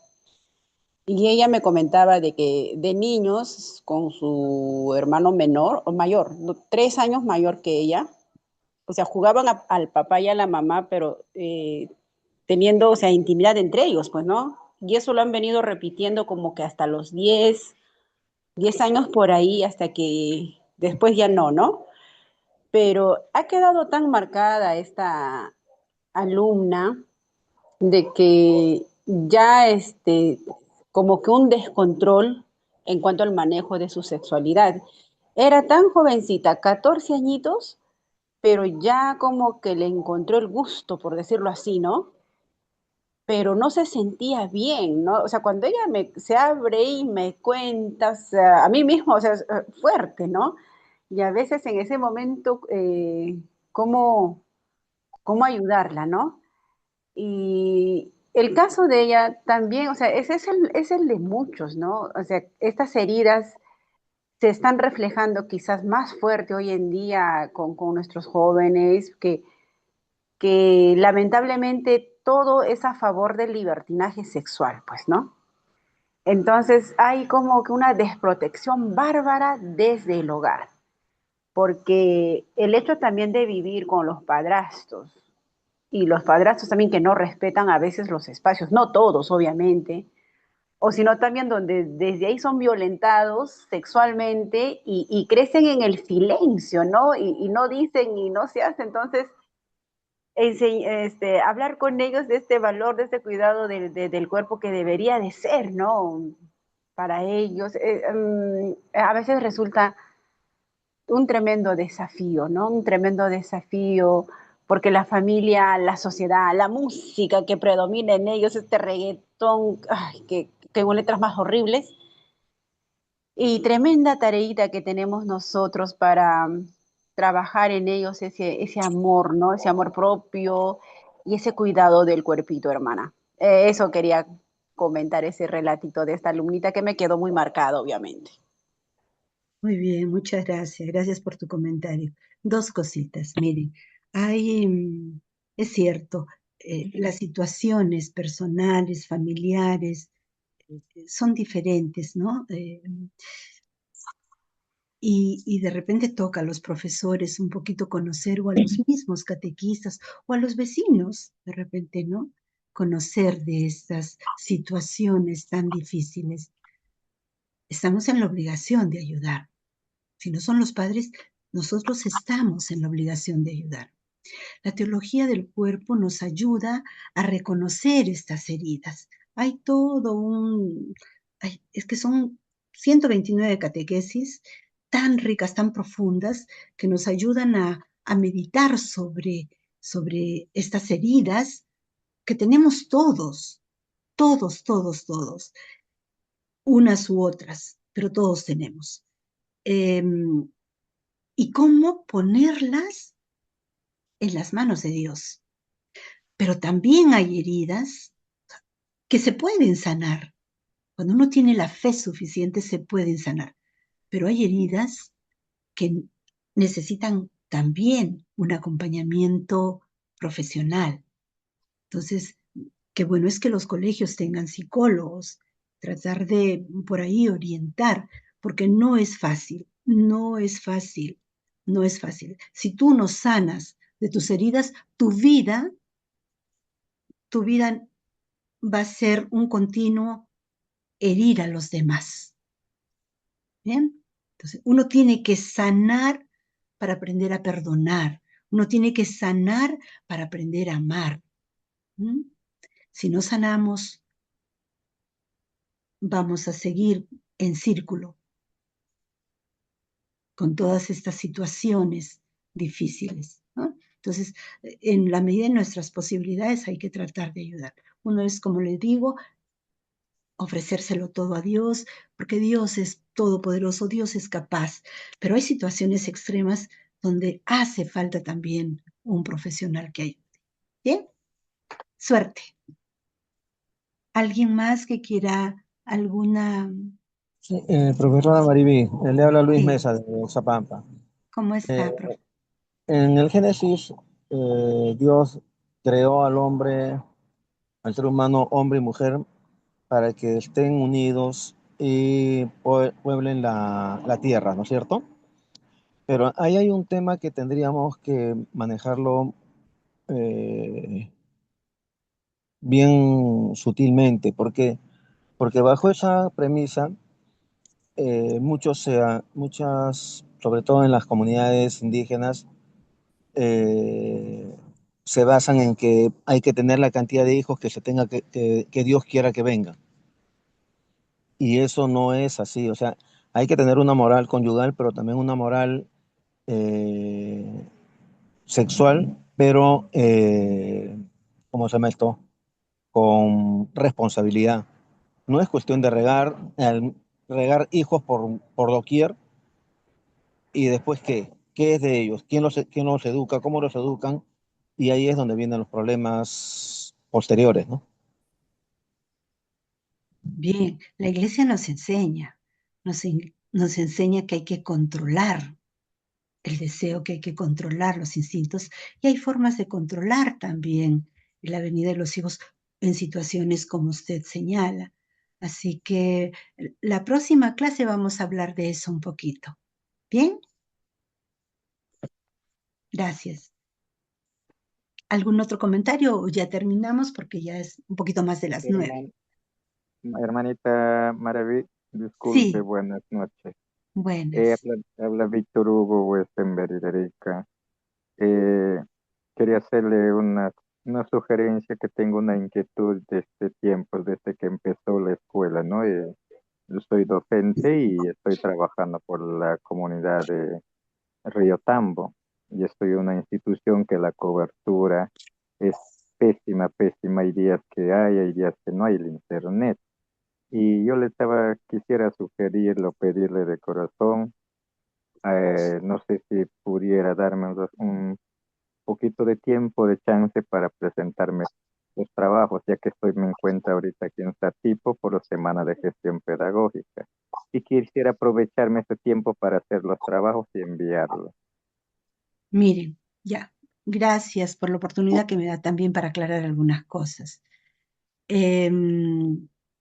Y ella me comentaba de que de niños con su hermano menor o mayor, 3 años mayor que ella, o sea, jugaban al papá y a la mamá, pero teniendo, o sea, intimidad entre ellos, pues, ¿no? Y eso lo han venido repitiendo como que hasta los 10 años por ahí, hasta que después ya no, ¿no? Pero ha quedado tan marcada esta alumna de que ya como que un descontrol en cuanto al manejo de su sexualidad. Era tan jovencita, 14 añitos, pero ya como que le encontró el gusto, por decirlo así, ¿no? Pero no se sentía bien, ¿no? O sea, cuando ella se abre y me cuenta, o sea, a mí mismo, o sea, es fuerte, ¿no? Y a veces en ese momento, ¿cómo, cómo ayudarla, ¿no? Y el caso de ella también, o sea, ese es el de muchos, ¿no? O sea, estas heridas se están reflejando quizás más fuerte hoy en día con nuestros jóvenes, que lamentablemente todo es a favor del libertinaje sexual, pues, ¿no? Entonces hay como que una desprotección bárbara desde el hogar, porque el hecho también de vivir con los padrastros, y los padrastros también que no respetan a veces los espacios, no todos, obviamente, o sino también donde desde ahí son violentados sexualmente y crecen en el silencio, ¿no? Y no dicen y no se hace. Entonces, hablar con ellos de este valor, de este cuidado del cuerpo que debería de ser, ¿no? Para ellos, a veces resulta un tremendo desafío, ¿no? Un tremendo desafío porque la familia, la sociedad, la música que predomina en ellos, este reggaetón, ay, que con letras más horribles, y tremenda tareita que tenemos nosotros para trabajar en ellos ese amor, ¿no? Ese amor propio y ese cuidado del cuerpito, hermana. Eso quería comentar, ese relatito de esta alumnita que me quedó muy marcado, obviamente. Muy bien, muchas gracias. Gracias por tu comentario. Dos cositas, miren, es cierto, las situaciones personales, familiares, son diferentes, ¿no? Y de repente toca a los profesores un poquito conocer, o a los mismos catequistas, o a los vecinos, de repente, ¿no? Conocer de estas situaciones tan difíciles. Estamos en la obligación de ayudar. Si no son los padres, nosotros estamos en la obligación de ayudar. La teología del cuerpo nos ayuda a reconocer estas heridas. Hay todo es que son 129 catequesis tan ricas, tan profundas, que nos ayudan a meditar sobre estas heridas que tenemos todos, todos, todos, todos, unas u otras, pero todos tenemos. Y cómo ponerlas en las manos de Dios. Pero también hay heridas que se pueden sanar. Cuando uno tiene la fe suficiente, se pueden sanar. Pero hay heridas que necesitan también un acompañamiento profesional. Entonces, Qué bueno es que los colegios tengan psicólogos, tratar de por ahí orientar, porque no es fácil, no es fácil, no es fácil. Si tú no sanas de tus heridas, tu vida va a ser un continuo herir a los demás. ¿Bien? Entonces, uno tiene que sanar para aprender a perdonar. Uno tiene que sanar para aprender a amar. ¿Mm? Si no sanamos, vamos a seguir en círculo con todas estas situaciones difíciles, ¿no? Entonces, en la medida de nuestras posibilidades hay que tratar de ayudar. Uno es, como les digo, ofrecérselo todo a Dios, porque Dios es todopoderoso, Dios es capaz, pero hay situaciones extremas donde hace falta también un profesional que ayude. ¿Bien? Suerte. ¿Alguien más que quiera alguna? Sí, profesora Mariví, le habla Luis Sí. Mesa de Oxapampa. ¿Cómo está, profe? En el Génesis, Dios creó al hombre, al ser humano, hombre y mujer, para que estén unidos y pueblen la tierra, ¿no es cierto? Pero ahí hay un tema que tendríamos que manejarlo bien sutilmente, porque bajo esa premisa, muchas, sobre todo en las comunidades indígenas, eh, se basan en que hay que tener la cantidad de hijos que se tenga que Dios quiera que vengan. Y eso no es así. O sea, hay que tener una moral conyugal, pero también una moral eh, sexual, pero, ¿cómo se llama esto? Con responsabilidad. No es cuestión de regar hijos por doquier y después ¿qué es de ellos? ¿Quién los educa? ¿Cómo los educan? Y ahí es donde vienen los problemas posteriores, ¿no? Bien, la iglesia nos enseña, nos enseña que hay que controlar el deseo, que hay que controlar los instintos, y hay formas de controlar también la venida de los hijos en situaciones como usted señala. Así que la próxima clase vamos a hablar de eso un poquito. ¿Bien? Gracias. ¿Algún otro comentario o ya terminamos porque ya es un poquito más de las 9? Hermanita Maraví, disculpe, Sí, buenas noches. buenas. Habla Víctor Hugo Westenberg de Arica. Quería hacerle una sugerencia, que tengo una inquietud de este tiempo, desde que empezó la escuela, ¿no? Yo soy docente y estoy trabajando por la comunidad de Río Tambo, y estoy en una institución que la cobertura es pésima, pésima. Hay días que hay días que no hay el internet. Y yo quisiera sugerirlo, pedirle de corazón, no sé si pudiera darme un poquito de tiempo, de chance para presentarme los trabajos, ya que me encuentro ahorita aquí en Satipo por la Semana de Gestión Pedagógica. Y quisiera aprovecharme este tiempo para hacer los trabajos y enviarlos. Miren, ya, gracias por la oportunidad que me da también para aclarar algunas cosas.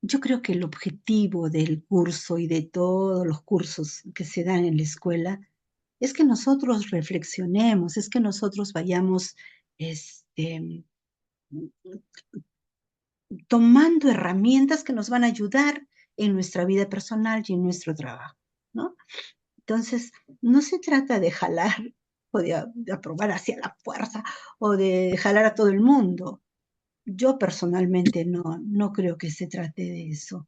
Yo creo que el objetivo del curso y de todos los cursos que se dan en la escuela es que nosotros reflexionemos, es que nosotros vayamos tomando herramientas que nos van a ayudar en nuestra vida personal y en nuestro trabajo, ¿no? Entonces, no se trata de jalar o de aprobar hacia la fuerza o de jalar a todo el mundo. Yo personalmente no creo que se trate de eso.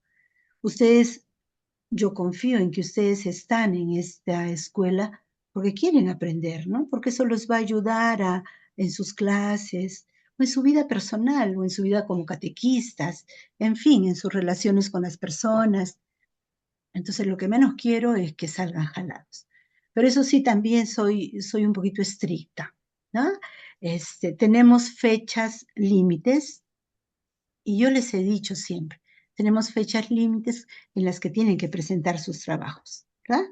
Yo confío en que ustedes están en esta escuela porque quieren aprender, ¿no? Porque eso les va a ayudar en sus clases, o en su vida personal, o en su vida como catequistas, en fin, en sus relaciones con las personas. Entonces, lo que menos quiero es que salgan jalados. Pero eso sí, también soy un poquito estricta, ¿no? Tenemos fechas límites y yo les he dicho siempre, tenemos fechas límites en las que tienen que presentar sus trabajos, ¿verdad?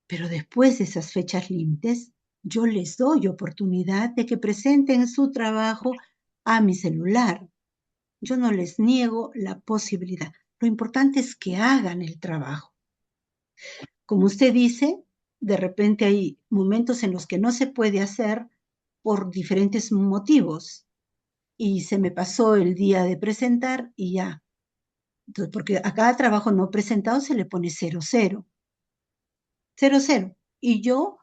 Pero después de esas fechas límites, yo les doy oportunidad de que presenten su trabajo a mi celular. Yo no les niego la posibilidad. Lo importante es que hagan el trabajo. Como usted dice, de repente hay momentos en los que no se puede hacer por diferentes motivos. Y se me pasó el día de presentar y ya. Entonces, porque a cada trabajo no presentado se le pone 00. 00. Y yo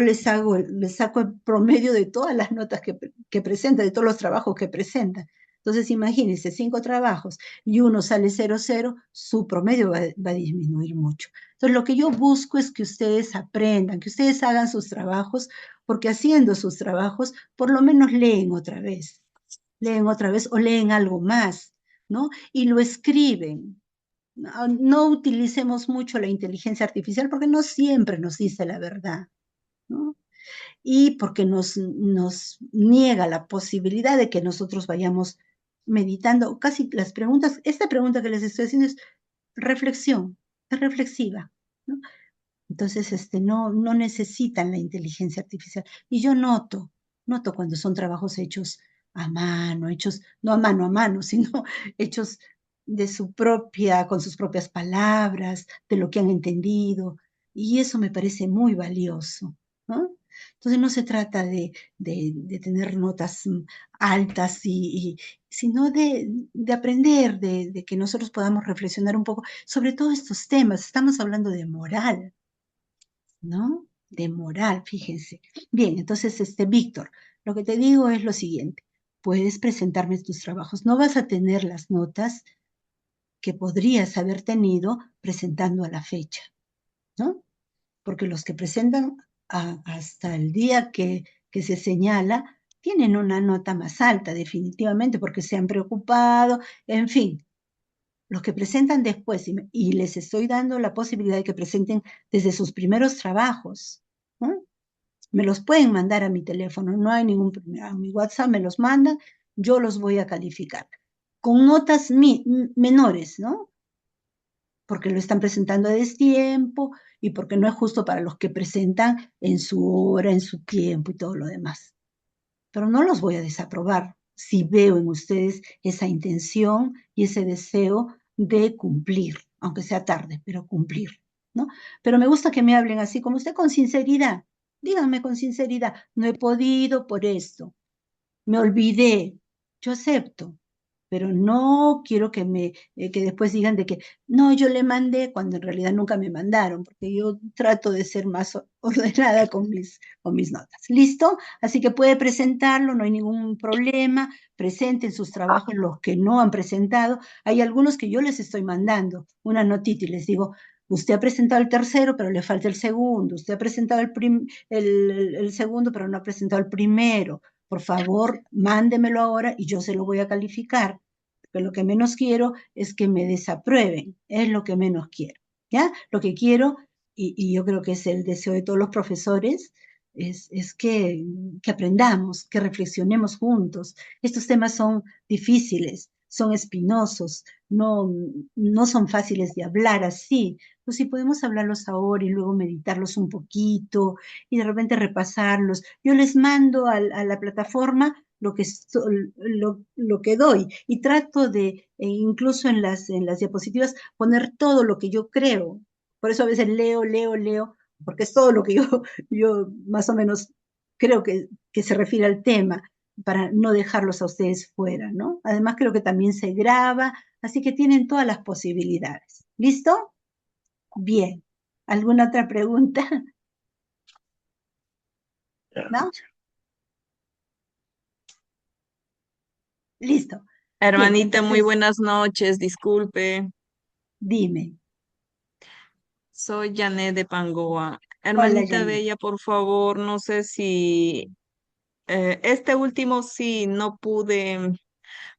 les saco el promedio de todas las notas que presenta, de todos los trabajos que presenta. Entonces, imagínense, 5 trabajos y uno sale 00, su promedio va a disminuir mucho. Entonces, lo que yo busco es que ustedes aprendan, que ustedes hagan sus trabajos, porque haciendo sus trabajos, por lo menos leen otra vez o leen algo más, ¿no? Y lo escriben. No utilicemos mucho la inteligencia artificial porque no siempre nos dice la verdad, ¿no? Y porque nos niega la posibilidad de que nosotros vayamos meditando. Casi las preguntas, esta pregunta que les estoy haciendo es reflexión, es reflexiva, ¿no? Entonces, no necesitan la inteligencia artificial. Y yo noto cuando son trabajos hechos a mano, hechos, no a mano, sino hechos con sus propias palabras, de lo que han entendido. Y eso me parece muy valioso, ¿no? Entonces, no se trata de tener notas altas, sino de aprender, de que nosotros podamos reflexionar un poco sobre todos estos temas. Estamos hablando de moral, ¿no? De moral, fíjense. Bien, entonces, Víctor, lo que te digo es lo siguiente. Puedes presentarme tus trabajos. No vas a tener las notas que podrías haber tenido presentando a la fecha, ¿no? Porque los que presentan hasta el día que se señala tienen una nota más alta, definitivamente, porque se han preocupado, en fin. Los que presentan después, y les estoy dando la posibilidad de que presenten desde sus primeros trabajos, ¿no? Me los pueden mandar a mi teléfono, no hay ningún problema. A mi WhatsApp me los mandan, yo los voy a calificar. Con notas menores, ¿no? Porque lo están presentando a destiempo y porque no es justo para los que presentan en su hora, en su tiempo y todo lo demás. Pero no los voy a desaprobar si veo en ustedes esa intención y ese deseo de cumplir, aunque sea tarde, pero cumplir, ¿no? Pero me gusta que me hablen así como usted, con sinceridad. Díganme con sinceridad, no he podido por esto, me olvidé, yo acepto, pero no quiero que después digan de que no, yo le mandé cuando en realidad nunca me mandaron, porque yo trato de ser más ordenada con mis notas. ¿Listo? Así que puede presentarlo, no hay ningún problema, presenten sus trabajos los que no han presentado. Hay algunos que yo les estoy mandando una notita y les digo, usted ha presentado el tercero, pero le falta el segundo, usted ha presentado el segundo, pero no ha presentado el primero. Por favor, mándemelo ahora y yo se lo voy a calificar. Pero lo que menos quiero es que me desaprueben, es lo que menos quiero, ¿ya? Lo que quiero, y yo creo que es el deseo de todos los profesores, es que aprendamos, que reflexionemos juntos. Estos temas son difíciles, son espinosos, no son fáciles de hablar así. Pues si podemos hablarlos ahora y luego meditarlos un poquito y de repente repasarlos. Yo les mando a la plataforma lo que doy y trato de, incluso en las diapositivas, poner todo lo que yo creo. Por eso a veces leo, porque es todo lo que yo más o menos creo que se refiere al tema, para no dejarlos a ustedes fuera, ¿no? Además creo que también se graba, así que tienen todas las posibilidades. ¿Listo? Bien. ¿Alguna otra pregunta? ¿No? Listo. Bien, Hermanita, muy entonces, buenas noches, disculpe. dime. Soy Janet de Pangoa. Hola, Hermanita Janet. Bella, por favor, no sé si este último sí no pude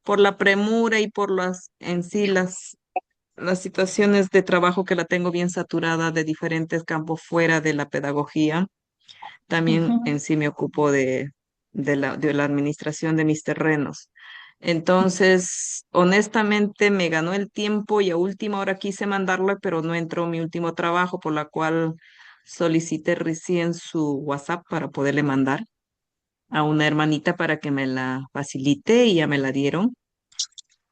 por la premura y por en sí las situaciones de trabajo que la tengo bien saturada de diferentes campos fuera de la pedagogía. También Ujú. en sí me ocupo de la administración de mis terrenos. Entonces, honestamente, me ganó el tiempo y a última hora quise mandarlo, pero no entró mi último trabajo, por la cual solicité recién su WhatsApp para poderle mandar. a una hermanita para que me la facilite y ya me la dieron.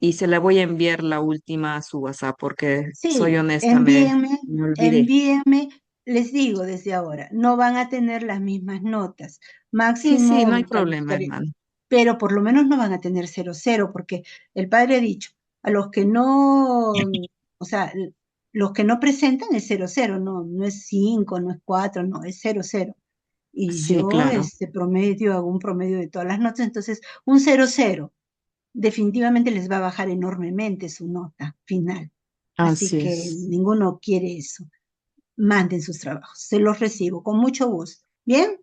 Y se la voy a enviar la última a su WhatsApp porque soy Sí, honesta, envíenme, me olvidé. envíenme, les digo desde ahora, no van a tener las mismas notas, Sí, sí, no hay máximo problema, calificaría, hermano. pero por lo menos no van a tener 0,0, porque el padre ha dicho, a los que no, o sea, los que no presentan es 0,0, no es 5, no es 4, no, es 0,0. Y Sí, yo, claro. promedio, hago un promedio de todas las notas, entonces un 0,0 definitivamente les va a bajar enormemente su nota final. Así Así que es. ninguno quiere eso. Manden sus trabajos, se los recibo con mucho gusto. ¿Bien?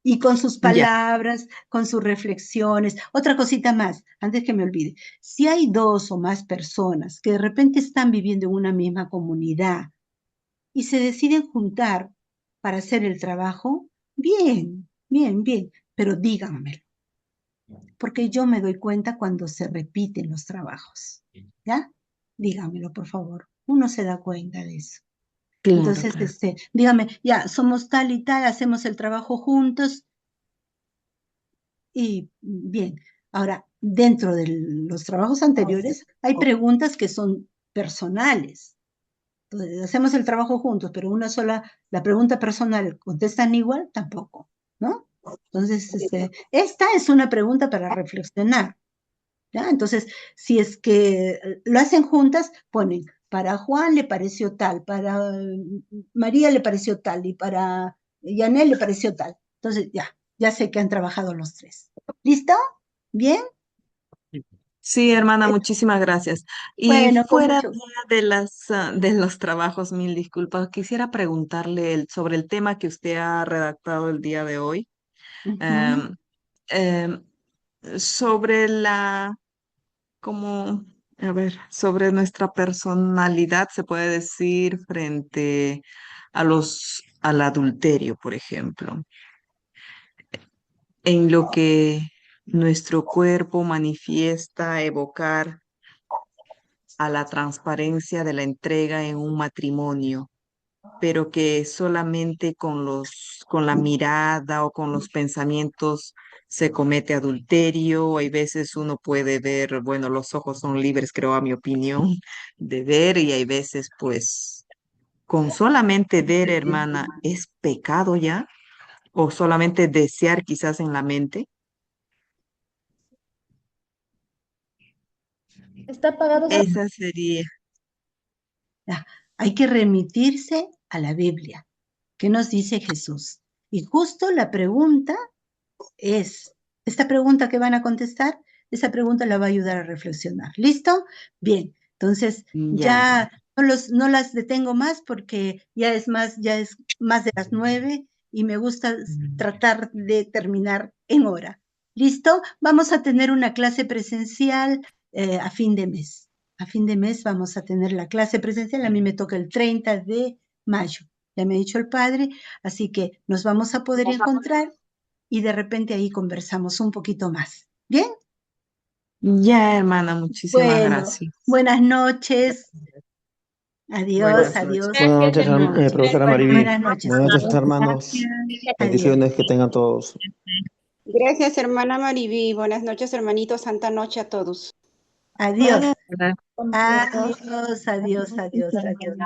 Y con sus Ya. palabras, con sus reflexiones. Otra cosita más, antes que me olvide. Si hay 2 o más personas que de repente están viviendo en una misma comunidad y se deciden juntar para hacer el trabajo, bien, bien, bien, pero díganmelo, porque yo me doy cuenta cuando se repiten los trabajos. ¿Ya? Díganmelo, por favor. Uno se da cuenta de eso. Claro, Entonces, claro. dígame, ya, somos tal y tal, hacemos el trabajo juntos y bien. Ahora, dentro de los trabajos anteriores, hay preguntas que son personales. Entonces, hacemos el trabajo juntos, pero una sola, la pregunta personal, ¿contestan igual? Tampoco, ¿no? Entonces, esta es una pregunta para reflexionar. ¿Ya? Entonces, si es que lo hacen juntas, ponen, para Juan le pareció tal, para María le pareció tal y para Yanel le pareció tal. Entonces, ya sé que han trabajado los 3. ¿Listo? ¿Bien? Sí, hermana, Eh, muchísimas gracias. Y Bueno, con fuera mucho. de de los trabajos, mil disculpas, quisiera preguntarle sobre el tema que usted ha redactado el día de hoy, Ujú. em, em, sobre como, a ver, sobre nuestra personalidad, se puede decir, frente a al adulterio, por ejemplo, en lo que nuestro cuerpo manifiesta, evocar a la transparencia de la entrega en un matrimonio, pero que solamente con la mirada o con los pensamientos se comete adulterio. Hay veces uno puede ver, bueno, los ojos son libres, creo, a mi opinión, de ver, y hay veces, pues, con solamente ver, hermana, ¿es pecado ya? ¿O solamente desear quizás en la mente? Está apagado. Esa sería. Ya, hay que remitirse a la Biblia. ¿Qué nos dice Jesús? Y justo la pregunta es, esta pregunta que van a contestar, esa pregunta la va a ayudar a reflexionar. ¿Listo? Bien, entonces Ya, ya no las detengo más porque ya es más de las 9 y me gusta hermana. tratar de terminar en hora. ¿Listo? Vamos a tener una clase presencial a fin de mes. A fin de mes vamos a tener la clase presencial. A mí me toca el 30 de mayo. Ya me ha dicho el padre, así que nos vamos a poder encontrar y de repente ahí conversamos un poquito más. ¿Bien? Ya, hermana, muchísimas Bueno, gracias. buenas noches. Adiós, Buenas noches. adiós. Buenas noches, Buenas noches. profesora Mariví. Buenas noches. Buenas noches, hermanos. Gracias. Adiós. Bendiciones que tengan todos. Gracias, hermana Mariví. Buenas noches, hermanito. Santa noche a todos. Adiós. Buenas Adiós, adiós, adiós, adiós.